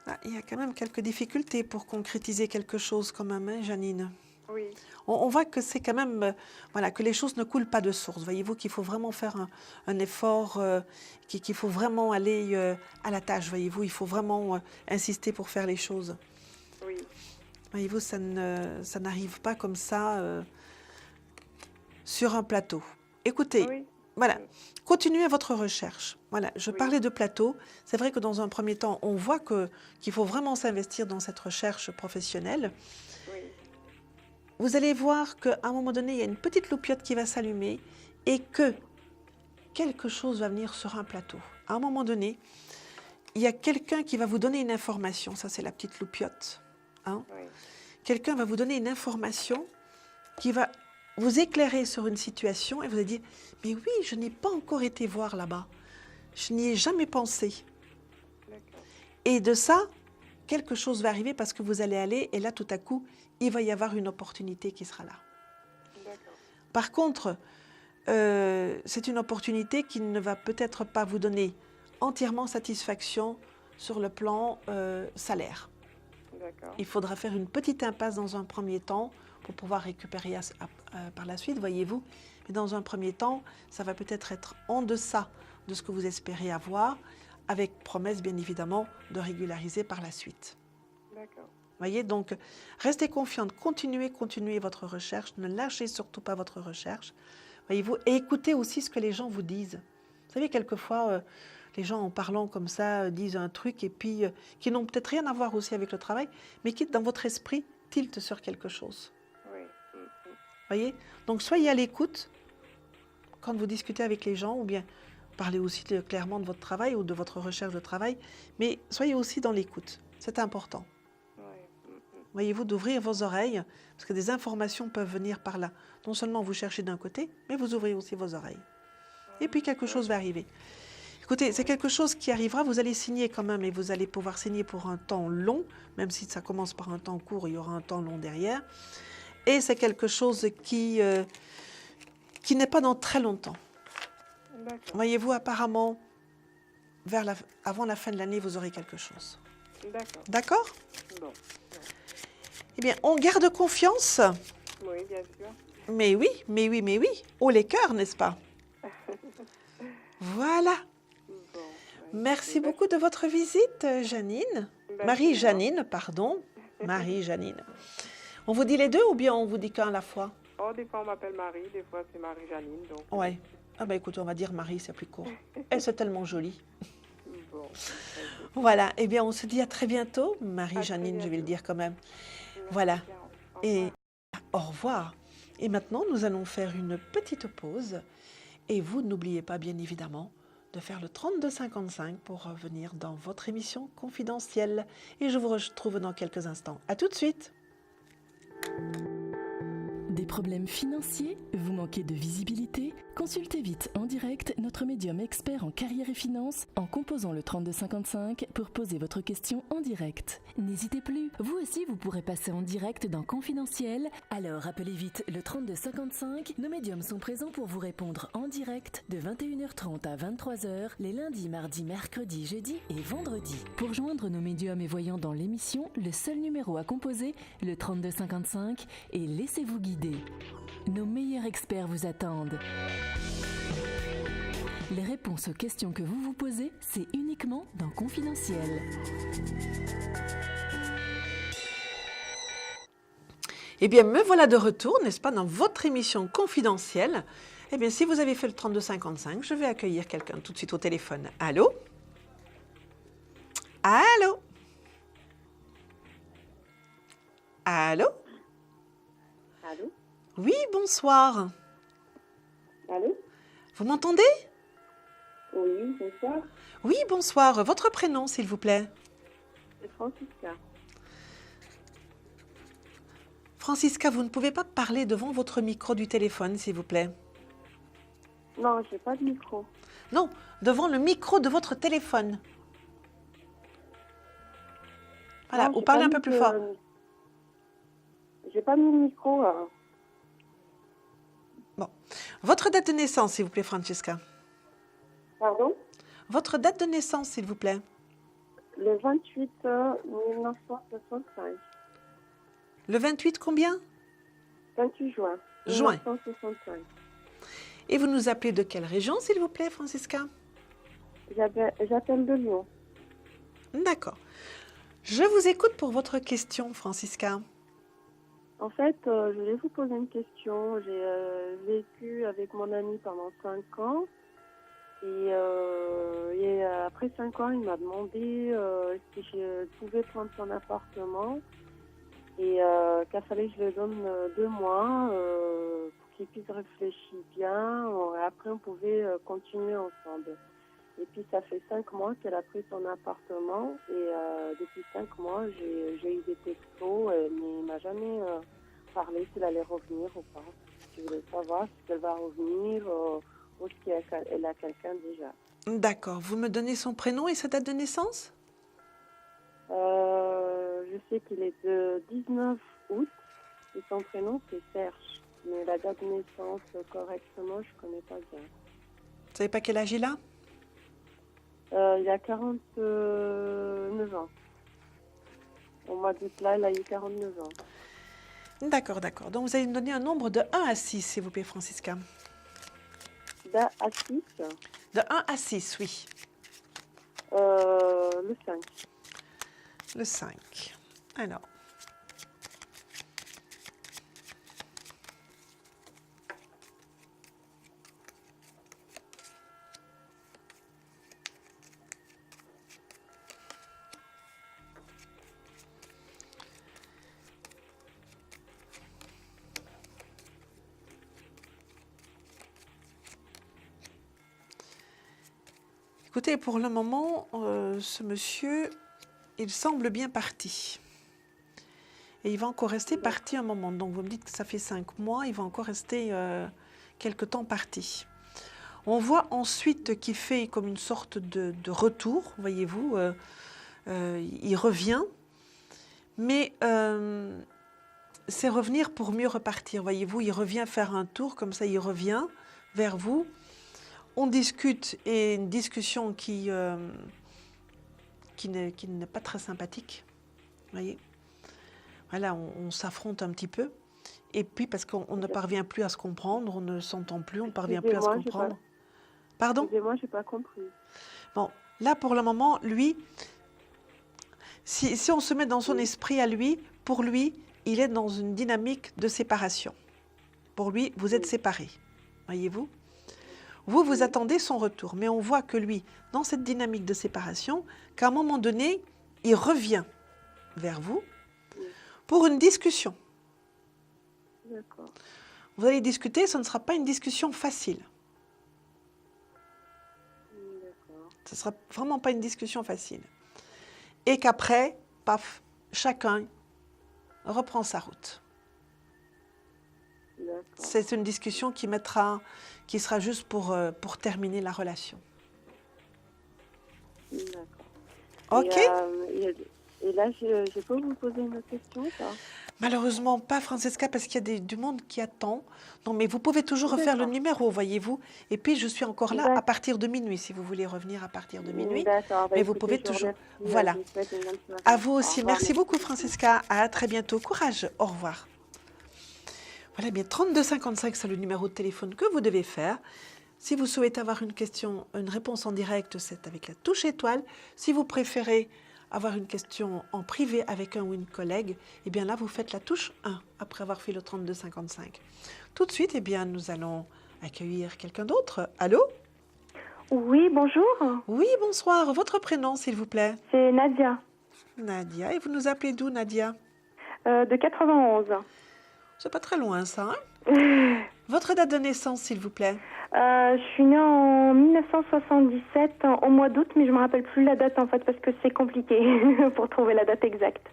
Speaker 1: Ah, il y a quand même quelques difficultés pour concrétiser quelque chose quand même, hein, Janine.
Speaker 8: Oui,
Speaker 1: On voit que c'est quand même, voilà, que les choses ne coulent pas de source. Voyez-vous qu'il faut vraiment faire un effort, qu'il faut vraiment aller à la tâche. Voyez-vous, il faut vraiment insister pour faire les choses.
Speaker 8: oui,
Speaker 1: Voyez-vous, ça n'arrive pas comme ça sur un plateau. Écoutez,
Speaker 8: oui.
Speaker 1: voilà, continuez votre recherche. Voilà, je
Speaker 8: Oui. parlais
Speaker 1: parlais de plateau. C'est vrai que dans un premier temps, on voit qu'il faut vraiment s'investir dans cette recherche professionnelle.
Speaker 8: Oui,
Speaker 1: Vous allez voir qu'à un moment donné, il y a une petite loupiote qui va s'allumer et que quelque chose va venir sur un plateau. À un moment donné, il y a quelqu'un qui va vous donner une information. Ça, c'est la petite loupiote. Hein.
Speaker 8: oui,
Speaker 1: Quelqu'un va vous donner une information qui va vous éclairer sur une situation et vous allez dire « Mais oui, je n'ai pas encore été voir là-bas. Je n'y ai jamais pensé. »
Speaker 8: d'accord.
Speaker 1: Et de ça, quelque chose va arriver parce que vous allez aller et là, tout à coup, il va y avoir une opportunité qui sera là.
Speaker 8: D'accord.
Speaker 1: Par contre, c'est une opportunité qui ne va peut-être pas vous donner entièrement satisfaction sur le plan salaire.
Speaker 8: D'accord.
Speaker 1: Il faudra faire une petite impasse dans un premier temps pour pouvoir récupérer par la suite, voyez-vous. Mais dans un premier temps, ça va peut-être être en deçà de ce que vous espérez avoir, avec promesse, bien évidemment, de régulariser par la suite.
Speaker 8: D'accord.
Speaker 1: Voyez, donc, restez confiante, continuez votre recherche, ne lâchez surtout pas votre recherche, voyez-vous, et écoutez aussi ce que les gens vous disent. Vous savez, quelquefois, les gens, en parlant comme ça, disent un truc, et puis, qui n'ont peut-être rien à voir aussi avec le travail, mais qui, dans votre esprit, tiltent sur quelque chose.
Speaker 8: Oui.
Speaker 1: Voyez, donc, soyez à l'écoute quand vous discutez avec les gens, ou bien, parler aussi clairement de votre travail ou de votre recherche de travail, mais soyez aussi dans l'écoute. C'est important. Voyez-vous, d'ouvrir vos oreilles, parce que des informations peuvent venir par là. Non seulement vous cherchez d'un côté, mais vous ouvrez aussi vos oreilles. Et puis quelque chose va arriver. Écoutez, c'est quelque chose qui arrivera, vous allez signer quand même, et vous allez pouvoir signer pour un temps long, même si ça commence par un temps court, il y aura un temps long derrière. Et c'est quelque chose qui n'est pas dans très longtemps. Voyez-vous, apparemment, avant la fin de l'année, vous aurez quelque chose. D'accord?
Speaker 8: Bon.
Speaker 1: Eh bien, on garde confiance.
Speaker 8: Oui, bien sûr.
Speaker 1: Mais oui, mais oui, mais oui. Oh, les cœurs, n'est-ce pas? Voilà.
Speaker 8: Bon,
Speaker 1: Merci beaucoup de votre visite, Janine. Marie-Janine, pardon. Marie-Janine. On vous dit les deux ou bien on vous dit qu'un à la fois?
Speaker 8: Oh, des fois on m'appelle Marie, des fois c'est Marie-Janine. Donc...
Speaker 1: Ouais. Ah ben écoute, on va dire Marie, c'est plus court. Elle, c'est tellement joli.
Speaker 8: Bon.
Speaker 1: Voilà. Eh bien, on se dit à très bientôt. Marie-Janine, je vais le dire quand même. Voilà. Et au revoir. Et maintenant, nous allons faire une petite pause. Et vous, n'oubliez pas, bien évidemment, de faire le 3255 pour revenir dans votre émission confidentielle. Et je vous retrouve dans quelques instants. À tout de suite.
Speaker 5: Des problèmes financiers? Vous manquez de visibilité? Consultez vite en direct notre médium expert en carrière et finances en composant le 3255 pour poser votre question en direct. N'hésitez plus, vous aussi vous pourrez passer en direct dans Confidentiel. Alors appelez vite le 3255. Nos médiums sont présents pour vous répondre en direct de 21h30 à 23h les lundis, mardis, mercredis, jeudis et vendredis. Pour joindre nos médiums et voyants dans l'émission, le seul numéro à composer, le 3255, et laissez-vous guider. Nos meilleurs experts vous attendent. Les réponses aux questions que vous vous posez, c'est uniquement dans Confidentiel.
Speaker 1: Eh bien, me voilà de retour, n'est-ce pas, dans votre émission confidentielle. Eh bien, si vous avez fait le 3255, je vais accueillir quelqu'un tout de suite au téléphone. Allô? Allô? Allô?
Speaker 10: Allô?
Speaker 1: Oui, bonsoir.
Speaker 10: Allô?
Speaker 1: Vous m'entendez?
Speaker 10: Oui, bonsoir.
Speaker 1: Oui, bonsoir. Votre prénom, s'il vous plaît?
Speaker 10: C'est Francisca.
Speaker 1: Francisca, vous ne pouvez pas parler devant votre micro du téléphone, s'il vous plaît?
Speaker 10: Non, j'ai pas de micro.
Speaker 1: Non, devant le micro de votre téléphone. Voilà,
Speaker 10: Non,
Speaker 1: ou parlez un peu plus fort.
Speaker 10: J'ai pas mis le micro.
Speaker 1: Bon. Votre date de naissance, s'il vous plaît, Francisca.
Speaker 10: Pardon?
Speaker 1: Votre date de naissance, s'il vous plaît.
Speaker 10: Le 28 1965.
Speaker 1: Le 28 combien?
Speaker 10: 28 juin.
Speaker 1: Juin.
Speaker 10: 1965.
Speaker 1: Et vous nous appelez de quelle région, s'il vous plaît, Francisca?
Speaker 10: J'appelle de Lyon.
Speaker 1: D'accord. Je vous écoute pour votre question, Francisca.
Speaker 10: En fait, je voulais vous poser une question. J'ai vécu avec mon ami pendant 5 ans. Et après 5 ans, il m'a demandé si je pouvais prendre son appartement et qu'il fallait que je lui donne 2 mois pour qu'il puisse réfléchir bien. Après, on pouvait continuer ensemble. Et puis, ça fait 5 mois qu'elle a pris son appartement. Et depuis 5 mois, j'ai eu des textos, mais il ne m'a jamais parlé s'il allait revenir ou pas. Je voulais savoir si elle va revenir ou si elle a quelqu'un déjà.
Speaker 1: D'accord. Vous me donnez son prénom et sa date de naissance?
Speaker 10: Je sais qu'il est de 19 août et son prénom c'est Serge. Mais la date de naissance correctement, je ne connais pas bien.
Speaker 1: Vous savez pas quel âge il a?
Speaker 10: Il a 49 ans. Au mois d'août, là, il a eu 49 ans.
Speaker 1: D'accord, d'accord. Donc, vous allez me donner un nombre de 1 à 6, s'il vous plaît, Francisca.
Speaker 10: De 1 à 6?
Speaker 1: De 1 à 6, oui.
Speaker 10: Le 5.
Speaker 1: Le 5. Alors. Écoutez, pour le moment, ce monsieur, il semble bien parti. Et il va encore rester parti un moment. Donc, vous me dites que ça fait 5 mois, il va encore rester quelque temps parti. On voit ensuite qu'il fait comme une sorte de retour, voyez-vous. Il revient, mais c'est revenir pour mieux repartir, voyez-vous. Il revient faire un tour, comme ça, il revient vers vous. On discute, et une discussion qui n'est pas très sympathique, voyez. Voilà, on s'affronte un petit peu. Et puis, parce qu'on ne parvient plus à se comprendre, on ne s'entend plus, on ne parvient plus à se comprendre. Pardon ?
Speaker 10: Excusez-moi, je n'ai pas compris.
Speaker 1: Bon, là, pour le moment, lui, si on se met dans son esprit à lui, pour lui, il est dans une dynamique de séparation. Pour lui, vous êtes séparés, voyez-vous ? Vous attendez son retour, mais on voit que lui, dans cette dynamique de séparation, qu'à un moment donné, il revient vers vous pour une discussion.
Speaker 10: D'accord.
Speaker 1: Vous allez discuter, ce ne sera pas une discussion facile.
Speaker 10: D'accord.
Speaker 1: Ce ne sera vraiment pas une discussion facile. Et qu'après, paf, chacun reprend sa route.
Speaker 10: D'accord.
Speaker 1: C'est une discussion qui sera juste pour terminer la relation.
Speaker 10: D'accord.
Speaker 1: OK.
Speaker 10: Et là, je peux vous poser une autre question, ça?
Speaker 1: Malheureusement pas, Francesca, parce qu'il y a du monde qui attend. Non, mais vous pouvez toujours refaire le numéro, voyez-vous. Et puis, je suis encore là à partir de minuit, si vous voulez revenir à partir de minuit.
Speaker 10: D'accord.
Speaker 1: Mais vous pouvez toujours... Voilà. À vous aussi. Merci beaucoup, Francesca. À très bientôt. Courage. Au revoir. Voilà, bien 3255, c'est le numéro de téléphone que vous devez faire. Si vous souhaitez avoir une réponse en direct, c'est avec la touche étoile. Si vous préférez avoir une question en privé avec un ou une collègue, eh bien là, vous faites la touche 1 après avoir fait le 3255. Tout de suite, eh bien, nous allons accueillir quelqu'un d'autre. Allô ?
Speaker 11: Oui, bonjour.
Speaker 1: Oui, bonsoir. Votre prénom, s'il vous plaît ?
Speaker 11: C'est Nadia.
Speaker 1: Nadia. Et vous nous appelez d'où, Nadia ?
Speaker 11: De 91.
Speaker 1: C'est pas très loin, ça, hein ? Votre date de naissance, s'il vous plaît ?
Speaker 11: Je suis née en 1977, au mois d'août, mais je ne me rappelle plus la date, en fait, parce que c'est compliqué pour trouver la date exacte.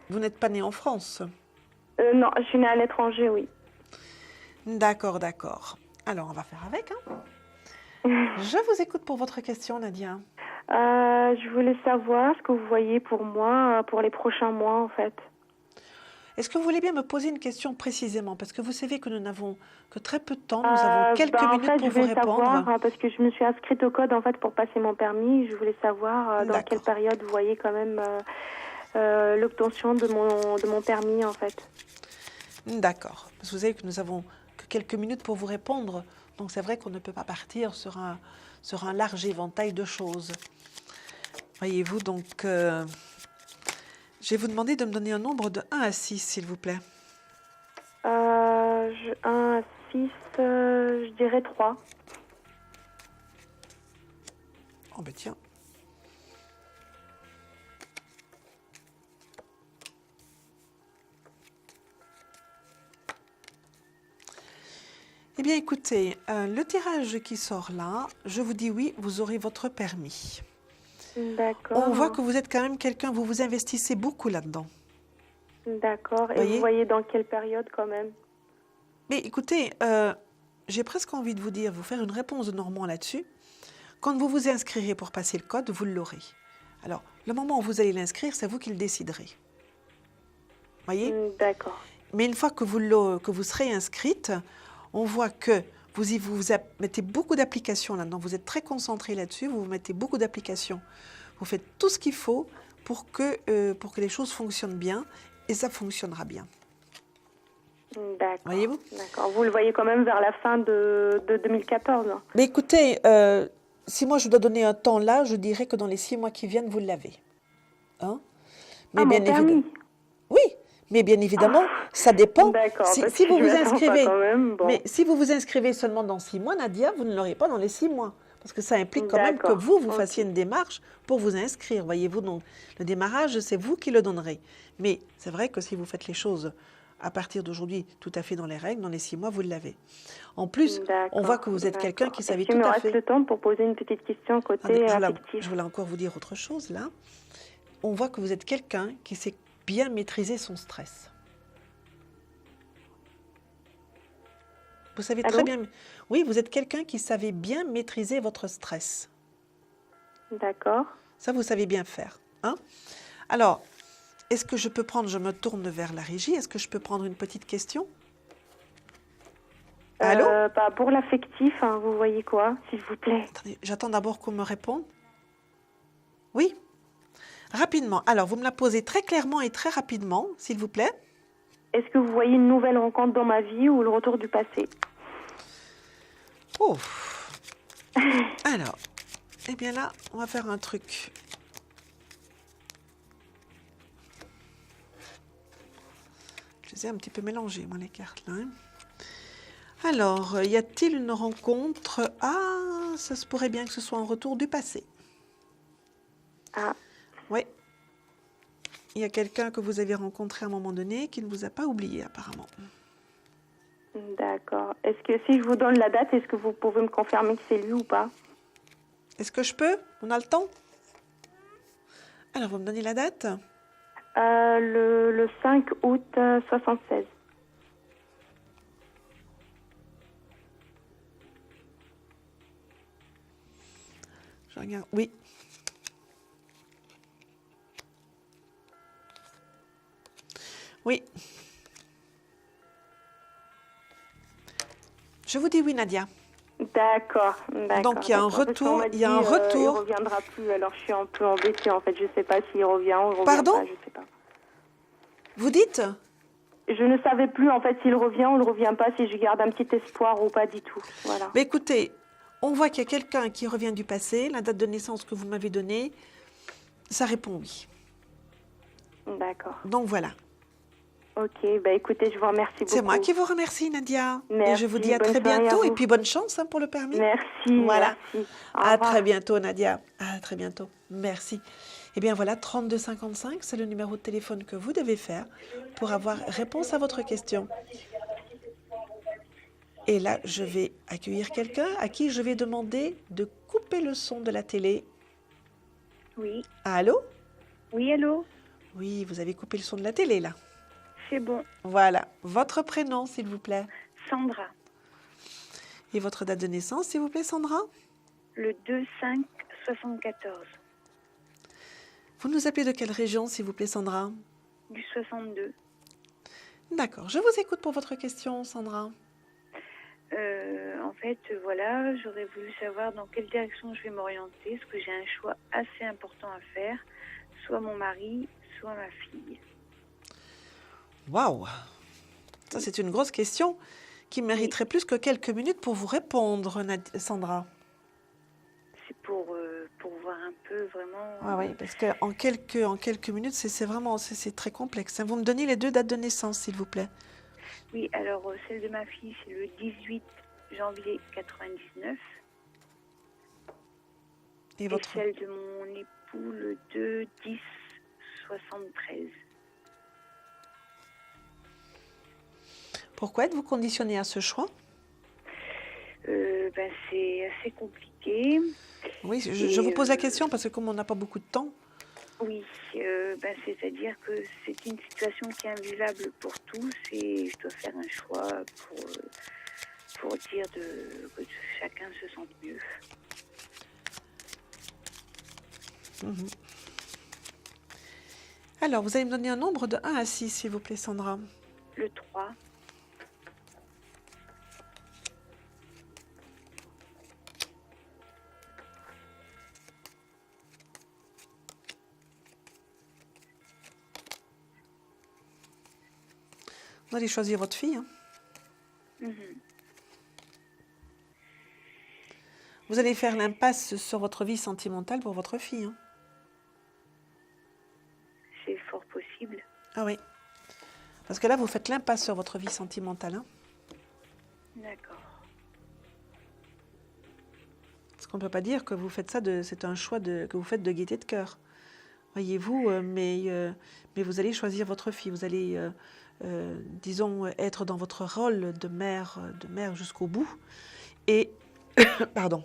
Speaker 1: Vous n'êtes pas née en France ?
Speaker 11: Non, je suis née à l'étranger, oui.
Speaker 1: D'accord, d'accord. Alors, on va faire avec, hein ? Je vous écoute pour votre question, Nadia.
Speaker 11: Je voulais savoir ce que vous voyez pour moi, pour les prochains mois, en fait.
Speaker 1: Est-ce que vous voulez bien me poser une question précisément? Parce que vous savez que nous n'avons que très peu de temps, nous avons quelques minutes pour vous répondre.
Speaker 11: Savoir, parce que je me suis inscrite au code en fait, pour passer mon permis. Je voulais savoir dans quelle période vous voyez quand même l'obtention de mon permis, en fait.
Speaker 1: D'accord. Parce que vous savez que nous avons que quelques minutes pour vous répondre. Donc c'est vrai qu'on ne peut pas partir sur un large éventail de choses. Voyez-vous, donc... je vais vous demander de me donner un nombre de 1 à 6, s'il vous plaît.
Speaker 11: 1 à 6, je dirais 3.
Speaker 1: Oh ben tiens. Eh bien écoutez, le tirage qui sort là, je vous dis oui, vous aurez votre permis.
Speaker 11: D'accord.
Speaker 1: On voit que vous êtes quand même quelqu'un, vous vous investissez beaucoup là-dedans.
Speaker 11: D'accord. Et vous voyez dans quelle période quand même?
Speaker 1: Mais écoutez, j'ai presque envie de vous dire, vous faire une réponse de Normand là-dessus. Quand vous vous inscrirez pour passer le code, vous l'aurez. Alors, le moment où vous allez l'inscrire, c'est vous qui le déciderez. Voyez?
Speaker 11: D'accord.
Speaker 1: Mais une fois que vous serez inscrite, on voit que vous mettez beaucoup d'applications là-dedans. Vous êtes très concentré là-dessus. Vous mettez beaucoup d'applications. Vous faites tout ce qu'il faut pour que les choses fonctionnent bien. Et ça fonctionnera bien.
Speaker 11: D'accord.
Speaker 1: Voyez-vous?
Speaker 11: D'accord. Vous le voyez quand même vers la fin de 2014.
Speaker 1: Mais écoutez, si moi je dois donner un temps là, je dirais que dans les 6 mois qui viennent, vous l'avez. Hein? Mais bien évidemment. Oui. Mais bien évidemment, ça dépend. Si vous vous inscrivez, mais si vous vous inscrivez seulement dans 6 mois, Nadia, vous ne l'aurez pas dans les 6 mois. Parce que ça implique quand même que vous fassiez une démarche pour vous inscrire. Voyez-vous, donc le démarrage, c'est vous qui le donnerez. Mais c'est vrai que si vous faites les choses à partir d'aujourd'hui tout à fait dans les règles, dans les 6 mois, vous l'avez. En plus, on voit que vous êtes quelqu'un qui savait tout à fait...
Speaker 11: Il me reste le temps pour poser une petite question côté affectif.
Speaker 1: Je voulais encore vous dire autre chose, là. On voit que vous êtes quelqu'un qui sait bien maîtriser son stress. Vous savez très bien... Oui, vous êtes quelqu'un qui savait bien maîtriser votre stress.
Speaker 11: D'accord.
Speaker 1: Ça, vous savez bien faire. Hein? Alors, est-ce que je peux prendre... Je me tourne vers la régie. Est-ce que je peux prendre une petite question? Allô?
Speaker 11: Pour l'affectif, hein, vous voyez quoi, s'il vous plaît?
Speaker 1: Attendez, j'attends d'abord qu'on me réponde. Oui? Rapidement. Alors, vous me la posez très clairement et très rapidement, s'il vous plaît.
Speaker 11: Est-ce que vous voyez une nouvelle rencontre dans ma vie ou le retour du passé?
Speaker 1: Oh. Alors, eh bien là, on va faire un truc. Je les ai un petit peu mélangées, moi, les cartes, là. Hein. Alors, y a-t-il une rencontre? Ah, ça se pourrait bien que ce soit un retour du passé.
Speaker 11: Ah.
Speaker 1: Oui. Il y a quelqu'un que vous avez rencontré à un moment donné qui ne vous a pas oublié, apparemment.
Speaker 11: D'accord. Est-ce que si je vous donne la date, est-ce que vous pouvez me confirmer que c'est lui ou pas?
Speaker 1: Est-ce que je peux? On a le temps? Alors, vous me donnez la date?
Speaker 11: Le 5 août 76.
Speaker 1: Je regarde. Oui. Oui. Je vous dis oui, Nadia.
Speaker 11: D'accord.
Speaker 1: Donc, il y a un retour. Il y a un retour.
Speaker 11: Il reviendra plus, alors je suis un peu embêtée, en fait. Je ne sais pas s'il revient ou il revient
Speaker 1: Pardon?
Speaker 11: pas, je sais pas.
Speaker 1: Vous dites?
Speaker 11: Je ne savais plus, en fait, s'il revient ou il ne revient pas, si je garde un petit espoir ou pas du tout. Voilà.
Speaker 1: Mais écoutez, on voit qu'il y a quelqu'un qui revient du passé. La date de naissance que vous m'avez donnée, ça répond oui.
Speaker 11: D'accord.
Speaker 1: Donc, voilà.
Speaker 11: Ok, écoutez, je vous remercie beaucoup.
Speaker 1: C'est moi qui vous remercie, Nadia.
Speaker 11: Merci,
Speaker 1: et je vous dis à très bientôt. Et puis, bonne chance pour le permis.
Speaker 11: Merci.
Speaker 1: Voilà.
Speaker 11: Merci.
Speaker 1: À très bientôt, Nadia. À très bientôt. Merci. Eh bien, voilà, 3255, c'est le numéro de téléphone que vous devez faire pour avoir réponse à votre question. Et là, je vais accueillir quelqu'un à qui je vais demander de couper le son de la télé.
Speaker 12: Oui.
Speaker 1: Allô?
Speaker 12: Oui, allô?
Speaker 1: Oui, vous avez coupé le son de la télé, là.
Speaker 12: C'est bon.
Speaker 1: Voilà. Votre prénom, s'il vous plaît?
Speaker 12: Sandra.
Speaker 1: Et votre date de naissance, s'il vous plaît, Sandra?
Speaker 12: Le 2-5-74.
Speaker 1: Vous nous appelez de quelle région, s'il vous plaît, Sandra?
Speaker 12: Du 62.
Speaker 1: D'accord. Je vous écoute pour votre question, Sandra.
Speaker 12: En fait, voilà, j'aurais voulu savoir dans quelle direction je vais m'orienter, parce que j'ai un choix assez important à faire, soit mon mari, soit ma fille.
Speaker 1: Waouh! Ça, c'est une grosse question qui mériterait plus que quelques minutes pour vous répondre, Sandra.
Speaker 12: C'est pour voir un peu vraiment...
Speaker 1: Oui, parce qu'en quelques minutes, c'est vraiment très complexe. Vous me donnez les 2 dates de naissance, s'il vous plaît.
Speaker 12: Oui, alors celle de ma fille, c'est le 18 janvier 99. Et celle de mon époux, le 2-10-73.
Speaker 1: Pourquoi êtes-vous conditionné à ce choix?
Speaker 12: C'est assez compliqué.
Speaker 1: Oui, je vous pose la question parce que comme on n'a pas beaucoup de temps.
Speaker 12: Oui, c'est-à-dire que c'est une situation qui est invivable pour tous et je dois faire un choix pour dire que chacun se sente mieux.
Speaker 1: Mmh. Alors, vous allez me donner un nombre de 1 à 6, s'il vous plaît, Sandra.
Speaker 12: Le 3.
Speaker 1: Vous allez choisir votre fille. Hein. Vous allez faire l'impasse sur votre vie sentimentale pour votre fille. Hein.
Speaker 12: C'est fort possible.
Speaker 1: Ah oui. Parce que là, vous faites l'impasse sur votre vie sentimentale. Hein.
Speaker 12: D'accord.
Speaker 1: Parce qu'on ne peut pas dire que vous faites ça, c'est un choix que vous faites de gaieté de cœur. voyez-vous, mais vous allez choisir votre fille. Vous allez, disons, être dans votre rôle de mère jusqu'au bout. Et, pardon.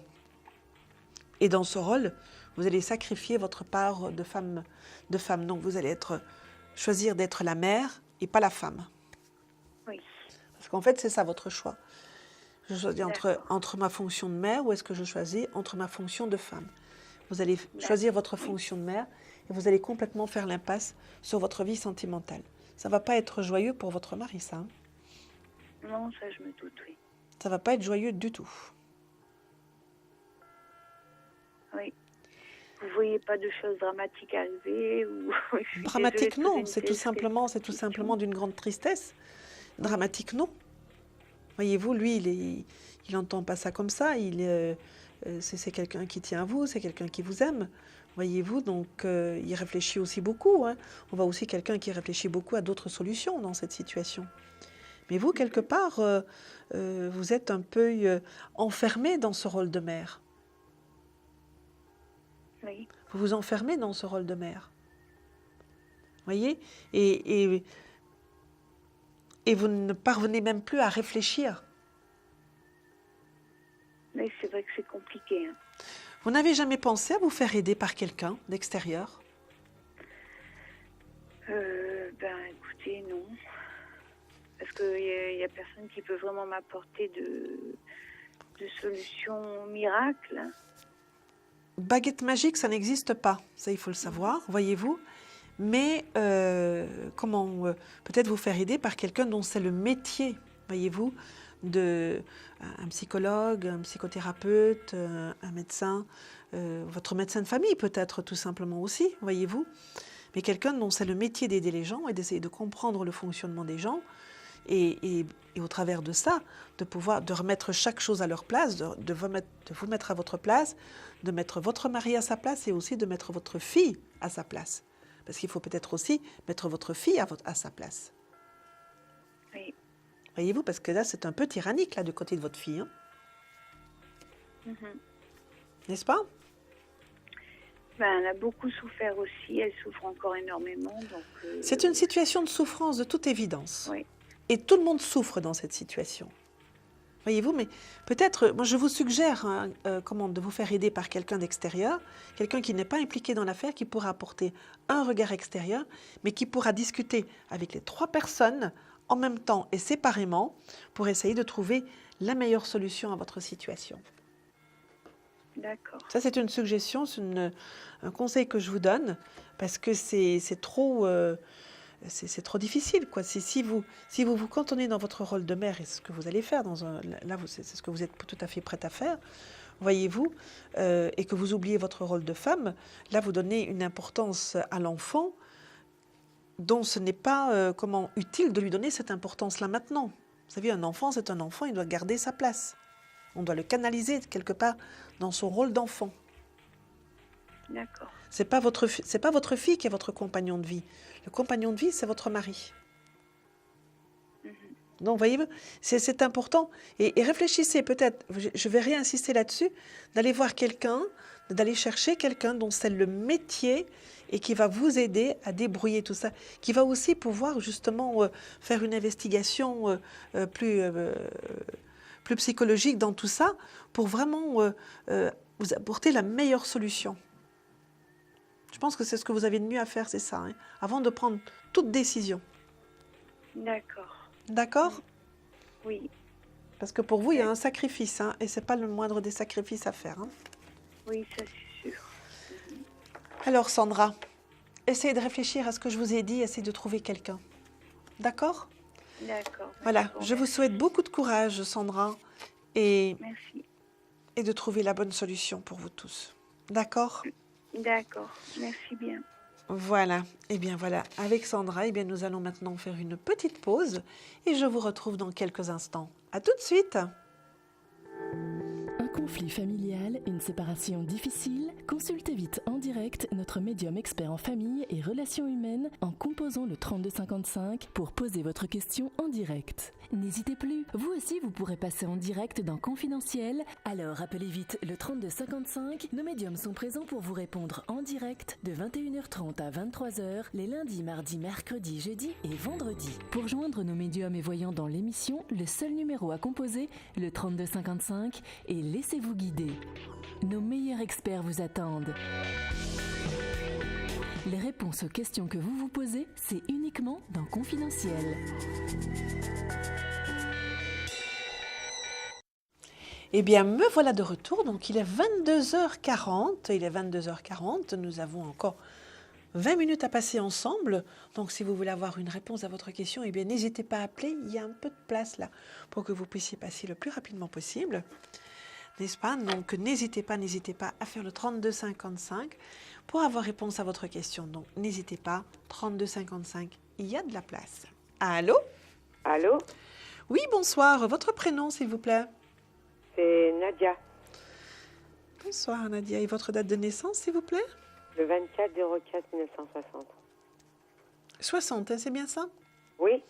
Speaker 1: Et dans ce rôle, vous allez sacrifier votre part de femme. Donc, vous allez choisir d'être la mère et pas la femme.
Speaker 12: Oui.
Speaker 1: Parce qu'en fait, c'est ça votre choix. Je choisis entre ma fonction de mère ou est-ce que je choisis entre ma fonction de femme. Vous allez choisir votre fonction de mère et vous allez complètement faire l'impasse sur votre vie sentimentale. Ça ne va pas être joyeux pour votre mari, ça. Hein?
Speaker 12: Non, ça je me doute, oui.
Speaker 1: Ça ne va pas être joyeux du tout.
Speaker 12: Oui. Vous voyez pas de choses dramatiques arriver ou...
Speaker 1: Dramatique, non. C'est tout simplement d'une grande tristesse. Dramatique, non. Voyez-vous, lui, il n'entend pas ça comme ça. C'est quelqu'un qui tient à vous, c'est quelqu'un qui vous aime. Voyez-vous, donc il réfléchit aussi beaucoup. Hein. On voit aussi quelqu'un qui réfléchit beaucoup à d'autres solutions dans cette situation. Mais vous, quelque part, vous êtes un peu enfermé dans ce rôle de mère.
Speaker 12: Oui.
Speaker 1: Vous vous enfermez dans ce rôle de mère. Voyez, et vous ne parvenez même plus à réfléchir.
Speaker 12: Mais c'est vrai que c'est compliqué. Hein.
Speaker 1: Vous n'avez jamais pensé à vous faire aider par quelqu'un d'extérieur?
Speaker 12: Écoutez, non. Parce qu'il n'y a personne qui peut vraiment m'apporter de solution miracle.
Speaker 1: Baguette magique, ça n'existe pas. Ça, il faut le savoir, voyez-vous. Mais peut-être vous faire aider par quelqu'un dont c'est le métier, voyez-vous, un psychologue, un psychothérapeute, un médecin, votre médecin de famille peut-être tout simplement aussi, voyez-vous. Mais quelqu'un dont c'est le métier d'aider les gens et d'essayer de comprendre le fonctionnement des gens et au travers de ça, de remettre chaque chose à leur place, de vous mettre à votre place, de mettre votre mari à sa place et aussi de mettre votre fille à sa place. Parce qu'il faut peut-être aussi mettre votre fille à sa place.
Speaker 12: Oui.
Speaker 1: Voyez-vous, parce que là, c'est un peu tyrannique, là, du côté de votre fille. Hein. N'est-ce pas?
Speaker 12: Elle a beaucoup souffert aussi. Elle souffre encore énormément.
Speaker 1: C'est une situation de souffrance, de toute évidence.
Speaker 12: Oui.
Speaker 1: Et tout le monde souffre dans cette situation. Voyez-vous, mais peut-être, moi je vous suggère de vous faire aider par quelqu'un d'extérieur, quelqu'un qui n'est pas impliqué dans l'affaire, qui pourra apporter un regard extérieur, mais qui pourra discuter avec les 3 personnes en même temps et séparément pour essayer de trouver la meilleure solution à votre situation.
Speaker 12: D'accord.
Speaker 1: Ça, c'est une suggestion, c'est un conseil que je vous donne, parce que c'est trop difficile, quoi. Si vous vous cantonnez dans votre rôle de mère, et c'est ce que vous allez faire, c'est ce que vous êtes tout à fait prête à faire, voyez-vous, et que vous oubliez votre rôle de femme, là, vous donnez une importance à l'enfant dont ce n'est pas utile de lui donner cette importance-là maintenant. Vous savez, un enfant, c'est un enfant, il doit garder sa place. On doit le canaliser quelque part dans son rôle d'enfant.
Speaker 12: D'accord.
Speaker 1: C'est pas votre fille qui est votre compagnon de vie. Le compagnon de vie, c'est votre mari. Donc, voyez-vous, c'est important. Et réfléchissez peut-être, je vais réinsister là-dessus, d'aller voir quelqu'un, d'aller chercher quelqu'un dont c'est le métier et qui va vous aider à débrouiller tout ça, qui va aussi pouvoir justement faire une investigation plus psychologique dans tout ça pour vraiment vous apporter la meilleure solution. Je pense que c'est ce que vous avez de mieux à faire, c'est ça, hein, avant de prendre toute décision.
Speaker 12: D'accord.
Speaker 1: D'accord?
Speaker 12: Oui.
Speaker 1: Parce que pour vous, il y a un sacrifice, hein, et ce n'est pas le moindre des sacrifices à faire. Hein.
Speaker 12: Oui, ça c'est sûr.
Speaker 1: Alors Sandra, essayez de réfléchir à ce que je vous ai dit, essayez de trouver quelqu'un. D'accord?
Speaker 12: D'accord.
Speaker 1: Voilà, je vous souhaite beaucoup de courage, Sandra, et de trouver la bonne solution pour vous tous. D'accord?
Speaker 12: D'accord, merci bien.
Speaker 1: Voilà, et bien voilà, avec Sandra, nous allons maintenant faire une petite pause et je vous retrouve dans quelques instants. À tout de suite.
Speaker 5: Un conflit familial, une séparation difficile? Consultez vite en direct notre médium expert en famille et relations humaines en composant le 3255 pour poser votre question en direct. N'hésitez plus, vous aussi vous pourrez passer en direct dans Confidentiel, alors appelez vite le 3255. Nos médiums sont présents pour vous répondre en direct de 21h30 à 23h les lundis, mardis, mercredis, jeudis et vendredis. Pour joindre nos médiums et voyants dans l'émission, le seul numéro à composer, le 3255, et laissez-vous guider. Nos meilleurs experts vous attendent. Les réponses aux questions que vous vous posez, c'est uniquement dans Confidentiel.
Speaker 1: Eh bien, me voilà de retour. Donc, il est 22h40. Il est 22h40. Nous avons encore 20 minutes à passer ensemble. Donc, si vous voulez avoir une réponse à votre question, eh bien, n'hésitez pas à appeler. Il y a un peu de place là pour que vous puissiez passer le plus rapidement possible. N'est-ce pas? Donc, n'hésitez pas à faire le 3255 pour avoir réponse à votre question. Donc, n'hésitez pas, 3255, il y a de la place. Allô?
Speaker 13: Allô?
Speaker 1: Oui, bonsoir. Votre prénom, s'il vous plaît?
Speaker 13: C'est Nadia.
Speaker 1: Bonsoir, Nadia. Et votre date de naissance, s'il vous plaît?
Speaker 13: Le 24/04/1960.
Speaker 1: 60, hein, c'est bien ça?
Speaker 13: Oui.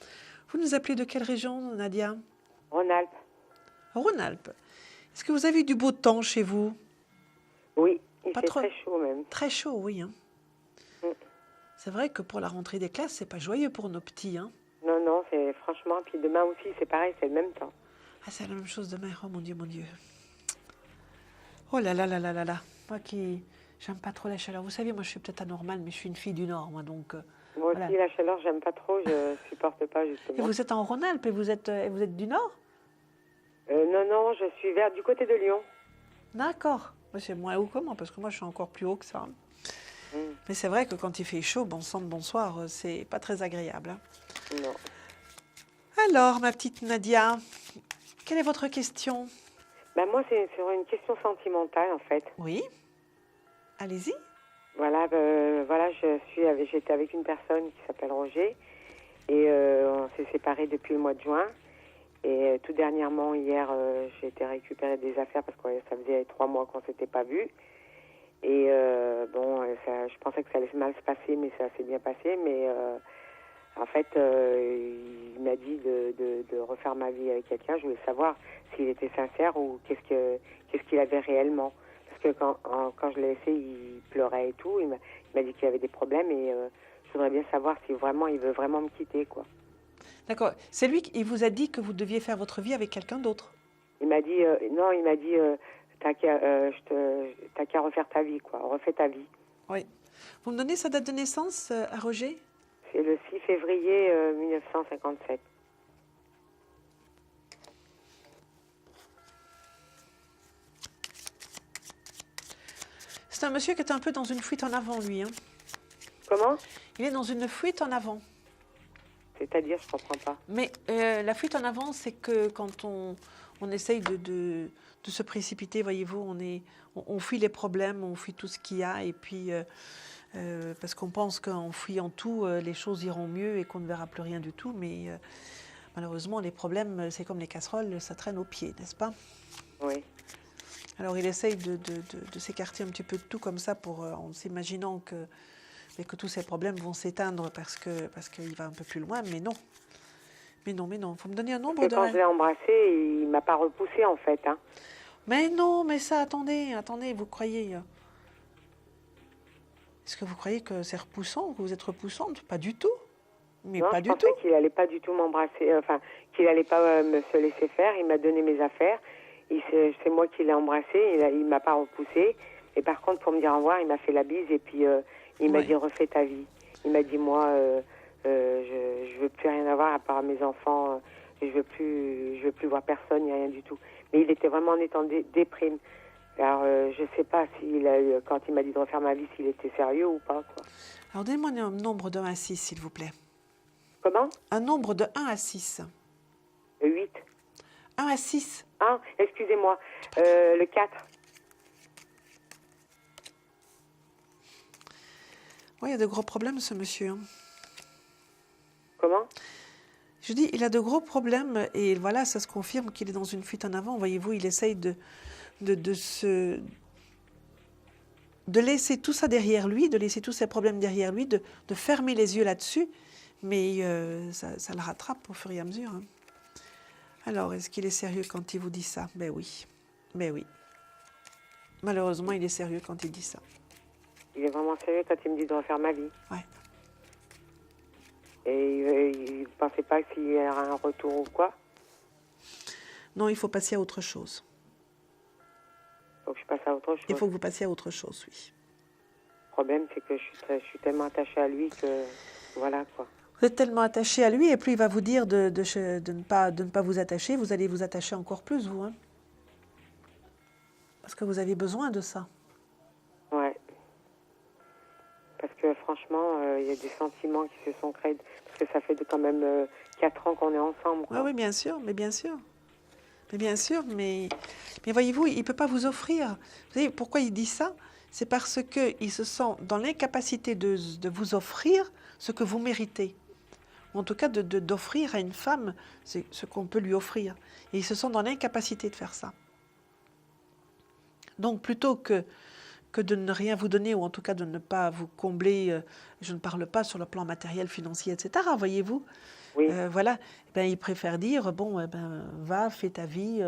Speaker 1: Vous nous appelez de quelle région, Nadia?
Speaker 13: Rhône-Alpes.
Speaker 1: Rhône-Alpes. Est-ce que vous avez eu du beau temps chez vous?
Speaker 13: Oui, il
Speaker 1: Pas
Speaker 13: fait
Speaker 1: trop...
Speaker 13: très chaud même.
Speaker 1: Très chaud, oui. Hein. C'est vrai que pour la rentrée des classes, c'est pas joyeux pour nos petits. Hein.
Speaker 13: Non, non, c'est franchement. Puis demain aussi, c'est pareil, c'est le même temps.
Speaker 1: Ah, c'est la même chose demain. Oh mon Dieu, mon Dieu. Oh là là là là là là. Moi qui j'aime pas trop la chaleur. Vous savez, moi je suis peut-être anormale, mais je suis une fille du Nord, moi donc.
Speaker 13: Moi
Speaker 1: voilà.
Speaker 13: aussi, la chaleur, j'aime pas trop. Je supporte pas justement.
Speaker 1: Et vous êtes en Rhône-Alpes et vous êtes du Nord?
Speaker 13: Non, non, je suis du côté de Lyon.
Speaker 1: D'accord. C'est moins haut que moi, parce que moi je suis encore plus haut que ça. Mais c'est vrai que quand il fait chaud, bon sang de bonsoir, c'est pas très agréable. Hein.
Speaker 13: Non.
Speaker 1: Alors, ma petite Nadia, quelle est votre question?
Speaker 13: Moi, c'est sur une question sentimentale, en fait.
Speaker 1: Oui. Allez-y.
Speaker 13: Voilà, j'étais avec une personne qui s'appelle Roger, et on s'est séparés depuis le mois de juin. Et tout dernièrement, hier, j'ai été récupérer des affaires parce que ça faisait 3 mois qu'on ne s'était pas vus. Et je pensais que ça allait mal se passer, mais ça s'est bien passé. Mais en fait, il m'a dit de refaire ma vie avec quelqu'un. Je voulais savoir s'il était sincère ou qu'est-ce qu'il avait réellement. Parce que quand je l'ai laissé, il pleurait et tout. Il m'a dit qu'il avait des problèmes et je voudrais bien savoir si vraiment il veut vraiment me quitter, quoi.
Speaker 1: D'accord. C'est lui qui vous a dit que vous deviez faire votre vie avec quelqu'un d'autre?
Speaker 13: Il m'a dit, non, il m'a dit, t'as qu'à refaire ta vie, quoi. Refais ta vie.
Speaker 1: Oui. Vous me donnez sa date de naissance à Roger?
Speaker 13: C'est le 6 février 1957.
Speaker 1: C'est un monsieur qui est un peu dans une fuite en avant, lui. Hein.
Speaker 13: Comment?
Speaker 1: Il est dans une fuite en avant.
Speaker 13: C'est-à-dire, je comprends pas.
Speaker 1: Mais la fuite en avant, c'est que quand on essaye de se précipiter, voyez-vous, on fuit les problèmes, on fuit tout ce qu'il y a, et puis parce qu'on pense qu'en fuyant tout, les choses iront mieux et qu'on ne verra plus rien du tout, mais malheureusement, les problèmes, c'est comme les casseroles, ça traîne aux pieds, n'est-ce pas?
Speaker 13: Oui.
Speaker 1: Alors, il essaye de s'écarter un petit peu de tout comme ça, en s'imaginant que tous ces problèmes vont s'éteindre parce qu'il va un peu plus loin, mais non. Mais non. Il faut me donner un nombre de...
Speaker 13: Quand je l'ai embrassé, il ne m'a pas repoussé, en fait. Hein.
Speaker 1: Mais non, mais ça, attendez, vous croyez... Est-ce que vous croyez que c'est repoussant, que vous êtes repoussante? Pas du tout. Mais
Speaker 13: non,
Speaker 1: pas du tout.
Speaker 13: Je pensais qu'il n'allait pas du tout m'embrasser, qu'il n'allait pas se laisser faire. Il m'a donné mes affaires. C'est moi qui l'ai embrassé. Il ne m'a pas repoussé. Et par contre, pour me dire au revoir, il m'a fait la bise et puis... il m'a dit refais ta vie. Il m'a dit moi je veux plus rien avoir à part mes enfants. Je veux plus voir personne, ni rien du tout. Mais il était vraiment en état de déprime. Alors je sais pas quand il m'a dit de refaire ma vie, s'il était sérieux ou pas, quoi.
Speaker 1: Alors donnez-moi un nombre de 1 à 6, s'il vous plaît.
Speaker 13: Comment? Un
Speaker 1: nombre de 1 à 6.
Speaker 13: 8.
Speaker 1: 1 à 6.
Speaker 13: Ah, excusez-moi. Le 4.
Speaker 1: Oui, il a de gros problèmes, ce monsieur. Hein.
Speaker 13: Comment?
Speaker 1: Je dis, il a de gros problèmes et voilà, ça se confirme qu'il est dans une fuite en avant. Voyez-vous, il essaye de de laisser tout ça derrière lui, de laisser tous ses problèmes derrière lui, de fermer les yeux là-dessus, mais ça le rattrape au fur et à mesure. Hein. Alors, est-ce qu'il est sérieux quand il vous dit ça? Ben oui, ben oui. Malheureusement, il est sérieux quand il dit ça.
Speaker 13: Il est vraiment sérieux quand il me dit de refaire ma vie.
Speaker 1: Ouais.
Speaker 13: Et il ne pensait pas s'il y aura un retour ou quoi?
Speaker 1: Non, il faut passer à autre chose.
Speaker 13: Il faut que je passe à autre chose.
Speaker 1: Il faut que vous passiez à autre chose, oui.
Speaker 13: Le problème, c'est que je suis tellement attachée à lui que... Voilà, quoi.
Speaker 1: Vous êtes tellement attaché à lui, et plus il va vous dire de ne pas vous attacher, vous allez vous attacher encore plus, vous. Hein. Parce que vous avez besoin de ça.
Speaker 13: Ouais. Parce que franchement, il y a des sentiments qui se sont créés. Parce que ça fait quand même 4 ans qu'on est ensemble.
Speaker 1: Oui, bien sûr, mais bien sûr. Mais bien sûr, mais voyez-vous, il ne peut pas vous offrir. Vous savez pourquoi il dit ça? C'est parce qu'il se sent dans l'incapacité de vous offrir ce que vous méritez. Ou en tout cas, d'offrir à une femme ce qu'on peut lui offrir. Et il se sent dans l'incapacité de faire ça. Donc, plutôt que de ne rien vous donner, ou en tout cas de ne pas vous combler, je ne parle pas sur le plan matériel, financier, etc., voyez-vous,
Speaker 13: oui.
Speaker 1: Voilà, ben, il préfère dire, bon, va, fais ta vie,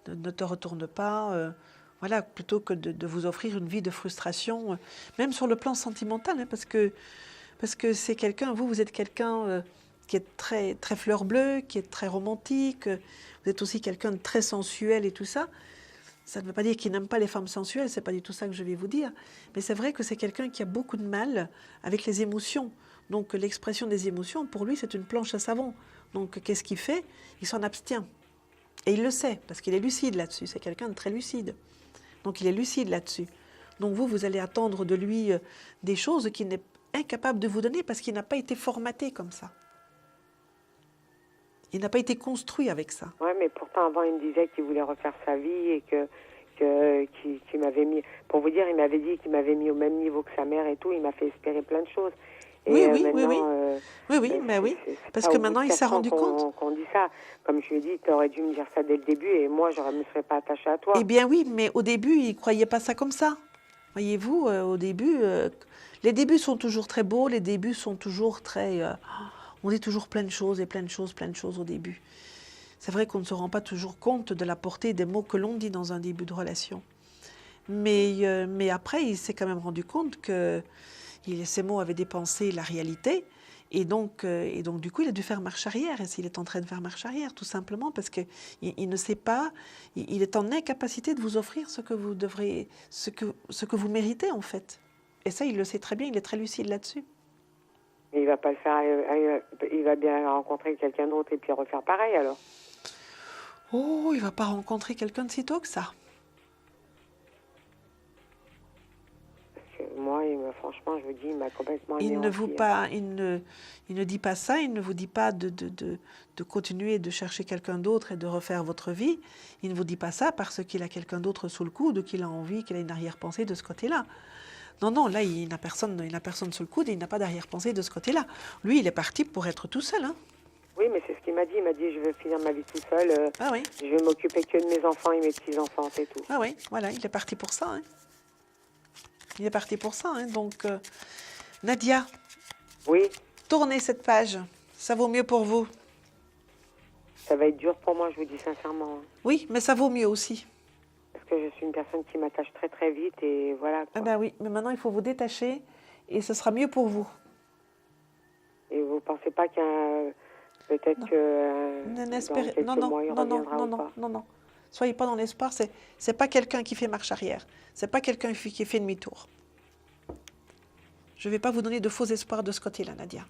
Speaker 1: ne te retourne pas, voilà, plutôt que de vous offrir une vie de frustration, même sur le plan sentimental, hein, parce que c'est quelqu'un, vous êtes quelqu'un qui est très, très fleur bleue, qui est très romantique, vous êtes aussi quelqu'un de très sensuel et tout ça. Ça ne veut pas dire qu'il n'aime pas les femmes sensuelles, c'est pas du tout ça que je vais vous dire. Mais c'est vrai que c'est quelqu'un qui a beaucoup de mal avec les émotions. Donc l'expression des émotions, pour lui, c'est une planche à savon. Donc qu'est-ce qu'il fait? Il s'en abstient. Et il le sait, parce qu'il est lucide là-dessus. C'est quelqu'un de très lucide. Donc il est lucide là-dessus. Donc vous allez attendre de lui des choses qu'il n'est incapable de vous donner parce qu'il n'a pas été formaté comme ça. Il n'a pas été construit avec ça.
Speaker 13: Oui, mais pourtant, avant, il me disait qu'il voulait refaire sa vie et qu'il m'avait mis... Pour vous dire, il m'avait dit qu'il m'avait mis au même niveau que sa mère et tout. Il m'a fait espérer plein de choses. Et
Speaker 1: oui.
Speaker 13: oui.
Speaker 1: Parce que maintenant, il s'est rendu compte.
Speaker 13: Qu'on dit ça. Comme je lui ai dit, tu aurais dû me dire ça dès le début et moi, je ne me serais pas attachée à toi.
Speaker 1: Eh bien oui, mais au début, il ne croyait pas ça comme ça. Voyez-vous, au début, les débuts sont toujours très beaux, les débuts sont toujours très... on dit toujours plein de choses au début. C'est vrai qu'on ne se rend pas toujours compte de la portée des mots que l'on dit dans un début de relation. Mais après, il s'est quand même rendu compte que ces mots avaient dépensé la réalité. Et donc, du coup, il a dû faire marche arrière. Et s'il est en train de faire marche arrière, tout simplement parce qu'il ne sait pas, il est en incapacité de vous offrir ce que vous devrez, ce que vous méritez, en fait. Et ça, il le sait très bien, il est très lucide là-dessus.
Speaker 13: Il va pas le faire, il va bien rencontrer quelqu'un d'autre et puis refaire pareil, alors.
Speaker 1: Oh, il va pas rencontrer quelqu'un de si tôt que ça.
Speaker 13: Parce que moi, franchement, je vous dis, il m'a complètement
Speaker 1: il
Speaker 13: anéanti.
Speaker 1: Il ne dit pas ça, il ne vous dit pas de continuer de chercher quelqu'un d'autre et de refaire votre vie. Il ne vous dit pas ça parce qu'il a quelqu'un d'autre sous le coude, qu'il a envie, qu'il a une arrière-pensée de ce côté-là. Non, là, il n'a personne sous le coude et il n'a pas d'arrière-pensée de ce côté-là. Lui, il est parti pour être tout seul. Hein.
Speaker 13: Oui, mais c'est ce qu'il m'a dit. Il m'a dit, je veux finir ma vie tout seul.
Speaker 1: Ah oui.
Speaker 13: Je vais m'occuper que de mes enfants et mes petits-enfants, c'est tout.
Speaker 1: Ah oui, voilà, il est parti pour ça. Hein. Il est parti pour ça. Hein. Donc, Nadia.
Speaker 13: Oui.
Speaker 1: Tournez cette page. Ça vaut mieux pour vous.
Speaker 13: Ça va être dur pour moi, je vous dis sincèrement.
Speaker 1: Oui, mais ça vaut mieux aussi.
Speaker 13: Parce que je suis une personne qui m'attache très très vite et voilà.
Speaker 1: Ah ben oui, mais maintenant il faut vous détacher et ce sera mieux pour vous.
Speaker 13: Et vous pensez pas qu'il y a peut-être que
Speaker 1: non. Soyez pas dans l'espoir, c'est pas quelqu'un qui fait marche arrière. C'est pas quelqu'un qui fait demi-tour. Je vais pas vous donner de faux espoirs de ce côté-là, Nadia.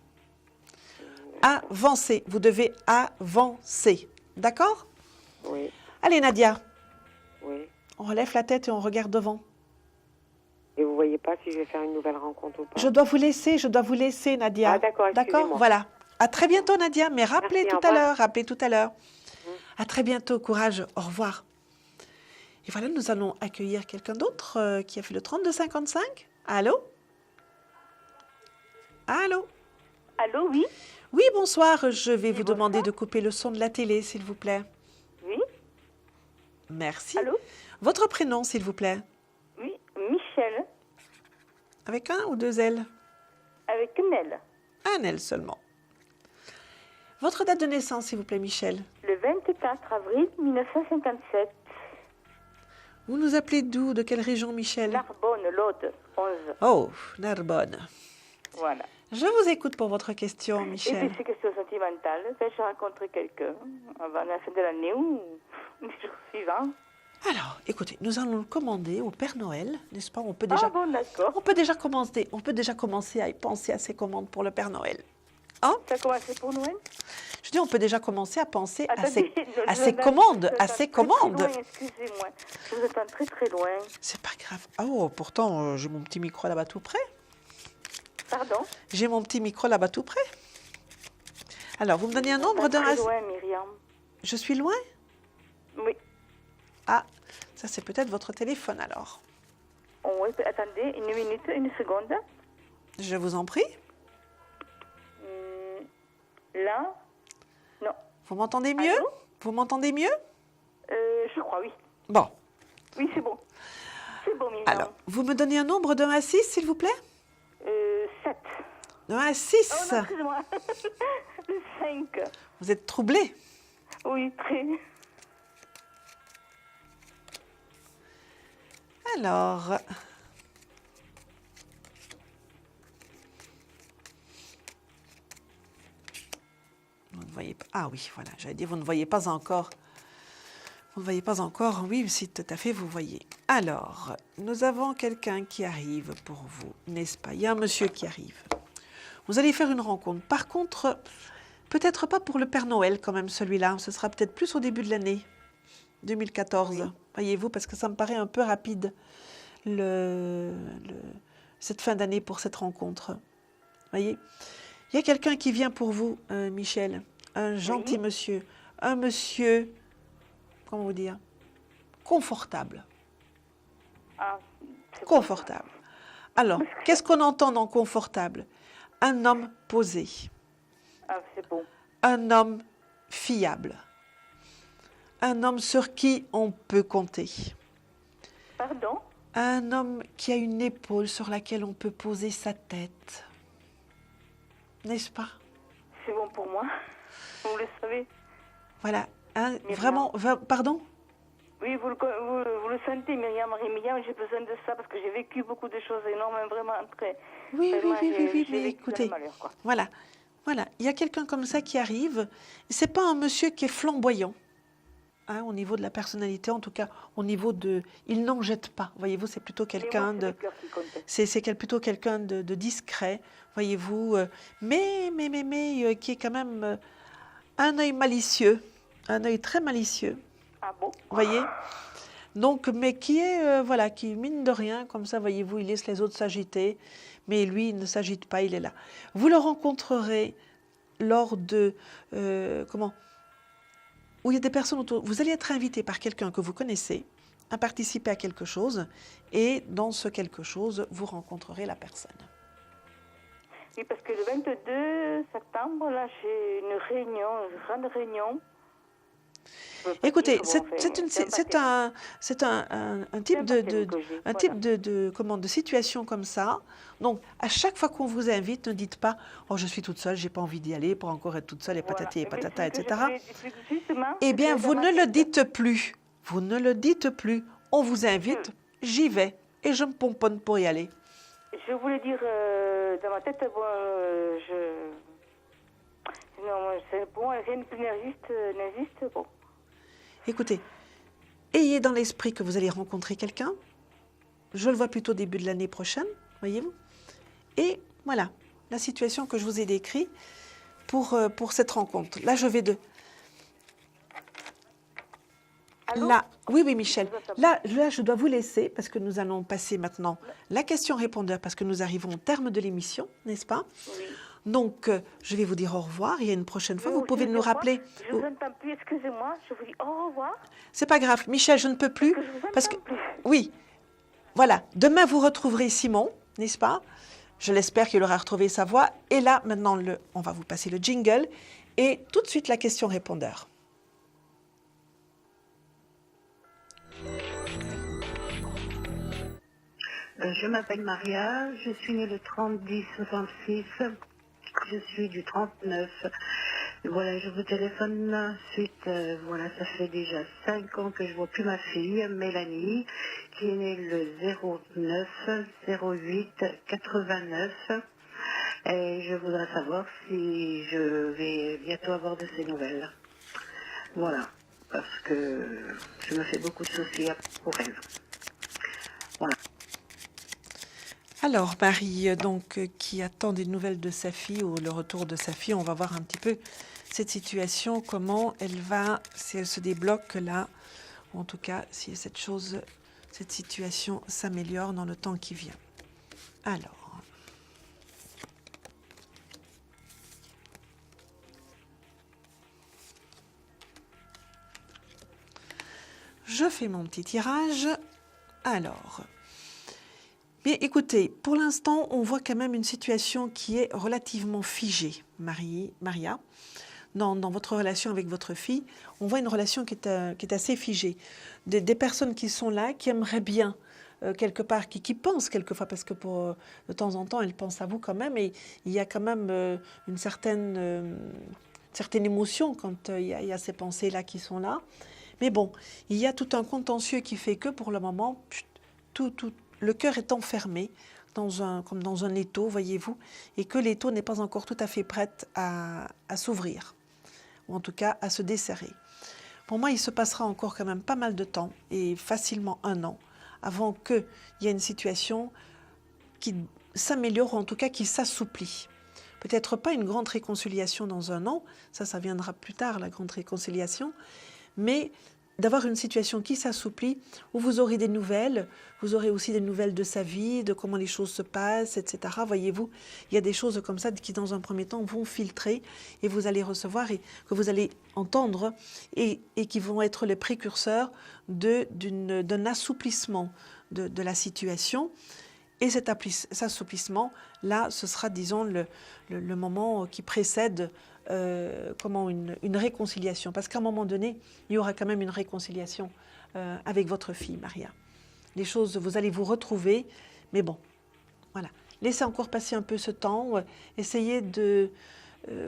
Speaker 1: Avancez, vous devez avancer. D'accord?
Speaker 13: Oui.
Speaker 1: Allez, Nadia.
Speaker 13: Oui.
Speaker 1: On relève la tête et on regarde devant.
Speaker 13: Et vous voyez pas si je vais faire une nouvelle rencontre ou pas?
Speaker 1: Je dois vous laisser, Nadia.
Speaker 13: Ah d'accord, excusez-moi.
Speaker 1: D'accord, voilà. À très bientôt, Nadia. Mais rappelez tout à l'heure. À très bientôt, courage. Au revoir. Et voilà, nous allons accueillir quelqu'un d'autre qui a fait le 32-55. Allô?
Speaker 14: Allô, oui?
Speaker 1: Oui, bonsoir. Je vais vous demander de couper le son de la télé, s'il vous plaît.
Speaker 14: Oui.
Speaker 1: Merci.
Speaker 14: Allô?
Speaker 1: Votre prénom, s'il vous plaît?
Speaker 14: Oui, Michel.
Speaker 1: Avec un ou deux L?
Speaker 14: Avec une L.
Speaker 1: Un L seulement. Votre date de naissance, s'il vous plaît, Michel?
Speaker 14: Le 24 avril 1957.
Speaker 1: Vous nous appelez d'où? De quelle région, Michel?
Speaker 14: Narbonne, l'Aude, 11.
Speaker 1: Oh, Narbonne.
Speaker 14: Voilà.
Speaker 1: Je vous écoute pour votre question,
Speaker 14: Et
Speaker 1: Michel.
Speaker 14: puis, c'est question sentimentale. J'ai rencontré quelqu'un avant la fin de l'année ou les jours suivants.
Speaker 1: Alors, écoutez, nous allons le commander au Père Noël, n'est-ce pas? On peut déjà,
Speaker 14: bon, d'accord.
Speaker 1: on peut déjà commencer à y penser à ces commandes pour le Père Noël. Hein?
Speaker 14: Ça a commencé pour Noël?
Speaker 1: Je dis, on peut déjà commencer à penser à
Speaker 14: Attendez,
Speaker 1: ces commandes, à ces commandes.
Speaker 14: Très loin, excusez-moi, je vous entends très très loin.
Speaker 1: C'est pas grave. Oh, pourtant, j'ai mon petit micro là-bas tout près.
Speaker 14: Pardon?
Speaker 1: J'ai mon petit micro là-bas tout près. Alors, vous me donnez un nombre de...
Speaker 14: Très loin, Myriam.
Speaker 1: Je suis loin?
Speaker 14: Oui.
Speaker 1: Ah, ça c'est peut-être votre téléphone alors.
Speaker 14: Oh, oui, attendez, une minute, une seconde.
Speaker 1: Je vous en prie.
Speaker 14: Là? Non.
Speaker 1: Vous m'entendez mieux? Vous m'entendez mieux?
Speaker 14: Je crois, oui.
Speaker 1: Bon.
Speaker 14: Oui, c'est bon. C'est bon, Myriam.
Speaker 1: Alors, vous me donnez un nombre de 1 à 6, s'il vous plaît?
Speaker 14: 7.
Speaker 1: De 1 à 6.
Speaker 14: Oh non, excusez-moi. Le 5.
Speaker 1: Vous êtes troublé?
Speaker 14: Oui, très.
Speaker 1: Alors... Vous ne voyez pas... Ah oui, voilà, j'allais dire, vous ne voyez pas encore. Vous ne voyez pas encore, oui, si tout à fait, vous voyez. Alors, nous avons quelqu'un qui arrive pour vous, n'est-ce pas? Il y a un monsieur qui arrive. Vous allez faire une rencontre. Par contre, peut-être pas pour le Père Noël quand même, celui-là. Ce sera peut-être plus au début de l'année 2014. Oui. Voyez-vous, parce que ça me paraît un peu rapide, cette fin d'année pour cette rencontre. Voyez? Il y a quelqu'un qui vient pour vous, Michel. Un gentil monsieur. Un monsieur, comment vous dire, confortable.
Speaker 14: Ah,
Speaker 1: confortable. Alors, qu'est-ce qu'on entend dans confortable? Un homme posé.
Speaker 14: Ah, c'est bon.
Speaker 1: Un homme fiable. Un homme sur qui on peut compter.
Speaker 14: Pardon?
Speaker 1: Un homme qui a une épaule sur laquelle on peut poser sa tête. N'est-ce pas?
Speaker 14: C'est bon pour moi. Vous le savez.
Speaker 1: Voilà. Hein, vraiment, pardon?
Speaker 14: Oui, vous le sentez, Myriam. Myriam, j'ai besoin de ça parce que j'ai vécu beaucoup de choses énormes, vraiment très...
Speaker 1: Oui,
Speaker 14: vraiment,
Speaker 1: oui,
Speaker 14: j'ai
Speaker 1: écoutez.
Speaker 14: malheur, quoi.
Speaker 1: Voilà. Il y a quelqu'un comme ça qui arrive. C'est pas un monsieur qui est flamboyant. Hein, au niveau de la personnalité, en tout cas, au niveau de... Il n'en jette pas, voyez-vous, c'est plutôt quelqu'un de... C'est plutôt quelqu'un de discret, voyez-vous, mais qui est quand même un œil malicieux, un œil très malicieux.
Speaker 14: Ah bon?
Speaker 1: Voyez? Donc, mais qui est, voilà, qui mine de rien, comme ça, voyez-vous, il laisse les autres s'agiter, mais lui, il ne s'agite pas, il est là. Vous le rencontrerez lors de... où il y a des personnes autour. Vous allez être invité par quelqu'un que vous connaissez à participer à quelque chose et dans ce quelque chose, vous rencontrerez la personne.
Speaker 14: Oui, parce que le 22 septembre, là, j'ai une réunion, une grande réunion.
Speaker 1: Écoutez, c'est un type de situation comme ça. Donc, à chaque fois qu'on vous invite, ne dites pas « Oh, je suis toute seule, j'ai pas envie d'y aller, pour encore être toute seule, et patati et patata, etc. » Eh bien, vous ne le dites plus. Vous ne le dites plus. On vous invite, j'y vais, et je me pomponne pour y aller.
Speaker 14: Je voulais dire, dans ma tête, bon, non, pour moi, rien de plus n'existe, bon.
Speaker 1: Écoutez, ayez dans l'esprit que vous allez rencontrer quelqu'un. Je le vois plutôt début de l'année prochaine, voyez-vous. Et voilà, la situation que je vous ai décrite pour cette rencontre. Là, je vais de...
Speaker 14: Allô?
Speaker 1: Là, oui, Michel. Là, je dois vous laisser parce que nous allons passer maintenant la question-répondeur parce que nous arrivons au terme de l'émission, n'est-ce pas?
Speaker 14: Oui.
Speaker 1: Donc, je vais vous dire au revoir. Il y a une prochaine fois, vous pouvez nous rappeler.
Speaker 14: Je ne vous entends plus, excusez-moi. Je vous dis au revoir.
Speaker 1: C'est pas grave. Michel, je ne peux plus. Parce que oui, voilà. Demain, vous retrouverez Simon, n'est-ce pas? Je l'espère qu'il aura retrouvé sa voix. Et là, maintenant, on va vous passer le jingle. Et tout de suite, la question-répondeur.
Speaker 15: Je m'appelle Maria, je suis née le 30-10-66, je suis du 39. Voilà, je vous téléphone suite, voilà, ça fait déjà 5 ans que je vois plus ma fille, Mélanie, qui est née le 09-08-89. Et je voudrais savoir si je vais bientôt avoir de ces nouvelles. Voilà, parce que je me fais beaucoup de soucis pour elle. Voilà.
Speaker 1: Alors, Marie, donc, qui attend des nouvelles de sa fille ou le retour de sa fille, on va voir un petit peu cette situation, comment elle va, si elle se débloque là, ou en tout cas, si cette situation s'améliore dans le temps qui vient. Alors. Je fais mon petit tirage. Alors. Bien, écoutez, pour l'instant, on voit quand même une situation qui est relativement figée, Maria. Dans votre relation avec votre fille, on voit une relation qui est assez figée. Des personnes qui sont là, qui aimeraient bien, quelque part, qui pensent quelquefois, parce que de temps en temps, elles pensent à vous quand même, et il y a quand même une certaine émotion quand il y a ces pensées-là qui sont là. Mais bon, il y a tout un contentieux qui fait que, pour le moment, le cœur est enfermé comme dans un étau, voyez-vous, et que l'étau n'est pas encore tout à fait prêt à s'ouvrir, ou en tout cas à se desserrer. Pour moi, il se passera encore quand même pas mal de temps, et facilement 1 an, avant qu'il y ait une situation qui s'améliore, ou en tout cas qui s'assouplit. Peut-être pas une grande réconciliation dans 1 an, ça viendra plus tard, la grande réconciliation, mais d'avoir une situation qui s'assouplit, où vous aurez des nouvelles, vous aurez aussi des nouvelles de sa vie, de comment les choses se passent, etc. Voyez-vous, il y a des choses comme ça qui, dans un premier temps, vont filtrer et vous allez recevoir et que vous allez entendre et qui vont être les précurseurs d'un assouplissement de la situation. Et cet assouplissement, là, ce sera, disons, le moment qui précède une réconciliation. Parce qu'à un moment donné, il y aura quand même une réconciliation avec votre fille, Maria. Les choses, vous allez vous retrouver, mais bon, voilà. Laissez encore passer un peu ce temps. Essayez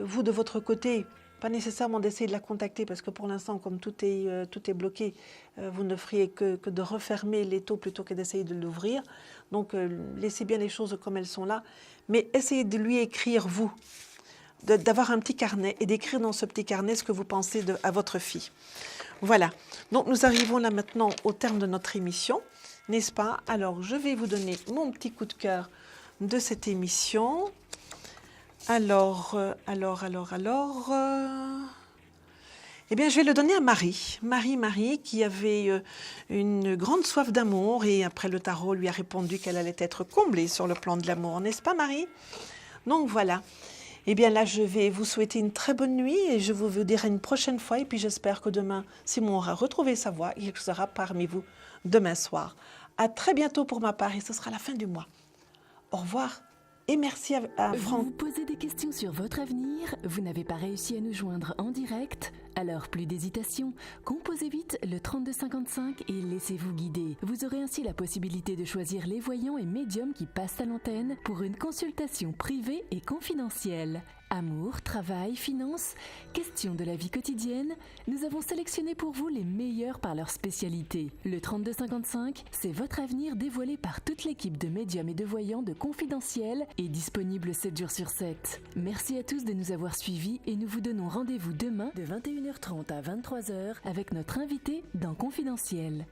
Speaker 1: vous, de votre côté, pas nécessairement d'essayer de la contacter, parce que pour l'instant, comme tout est bloqué, vous ne feriez que de refermer l'étau plutôt que d'essayer de l'ouvrir. Donc, laissez bien les choses comme elles sont là, mais essayez de lui écrire, vous, d'avoir un petit carnet et d'écrire dans ce petit carnet ce que vous pensez à votre fille. Voilà. Donc, nous arrivons là maintenant au terme de notre émission, n'est-ce pas? Alors, je vais vous donner mon petit coup de cœur de cette émission. Alors, eh bien, je vais le donner à Marie. Marie, qui avait une grande soif d'amour et après le tarot lui a répondu qu'elle allait être comblée sur le plan de l'amour, n'est-ce pas, Marie? Donc, voilà. Eh bien, là, je vais vous souhaiter une très bonne nuit et je vous dirai une prochaine fois. Et puis, j'espère que demain, Simon aura retrouvé sa voix et qu'il sera parmi vous demain soir. À très bientôt pour ma part et ce sera la fin du mois. Au revoir. Et merci à Franck.
Speaker 5: Vous posez des questions sur votre avenir? Vous n'avez pas réussi à nous joindre en direct? Alors plus d'hésitation, composez vite le 3255 et laissez-vous guider. Vous aurez ainsi la possibilité de choisir les voyants et médiums qui passent à l'antenne pour une consultation privée et confidentielle. Amour, travail, finances, questions de la vie quotidienne, nous avons sélectionné pour vous les meilleurs par leur spécialité. Le 3255, c'est votre avenir dévoilé par toute l'équipe de médiums et de voyants de Confidentiel et disponible 7 jours sur 7. Merci à tous de nous avoir suivis et nous vous donnons rendez-vous demain de 21h30 à 23h avec notre invité dans Confidentiel.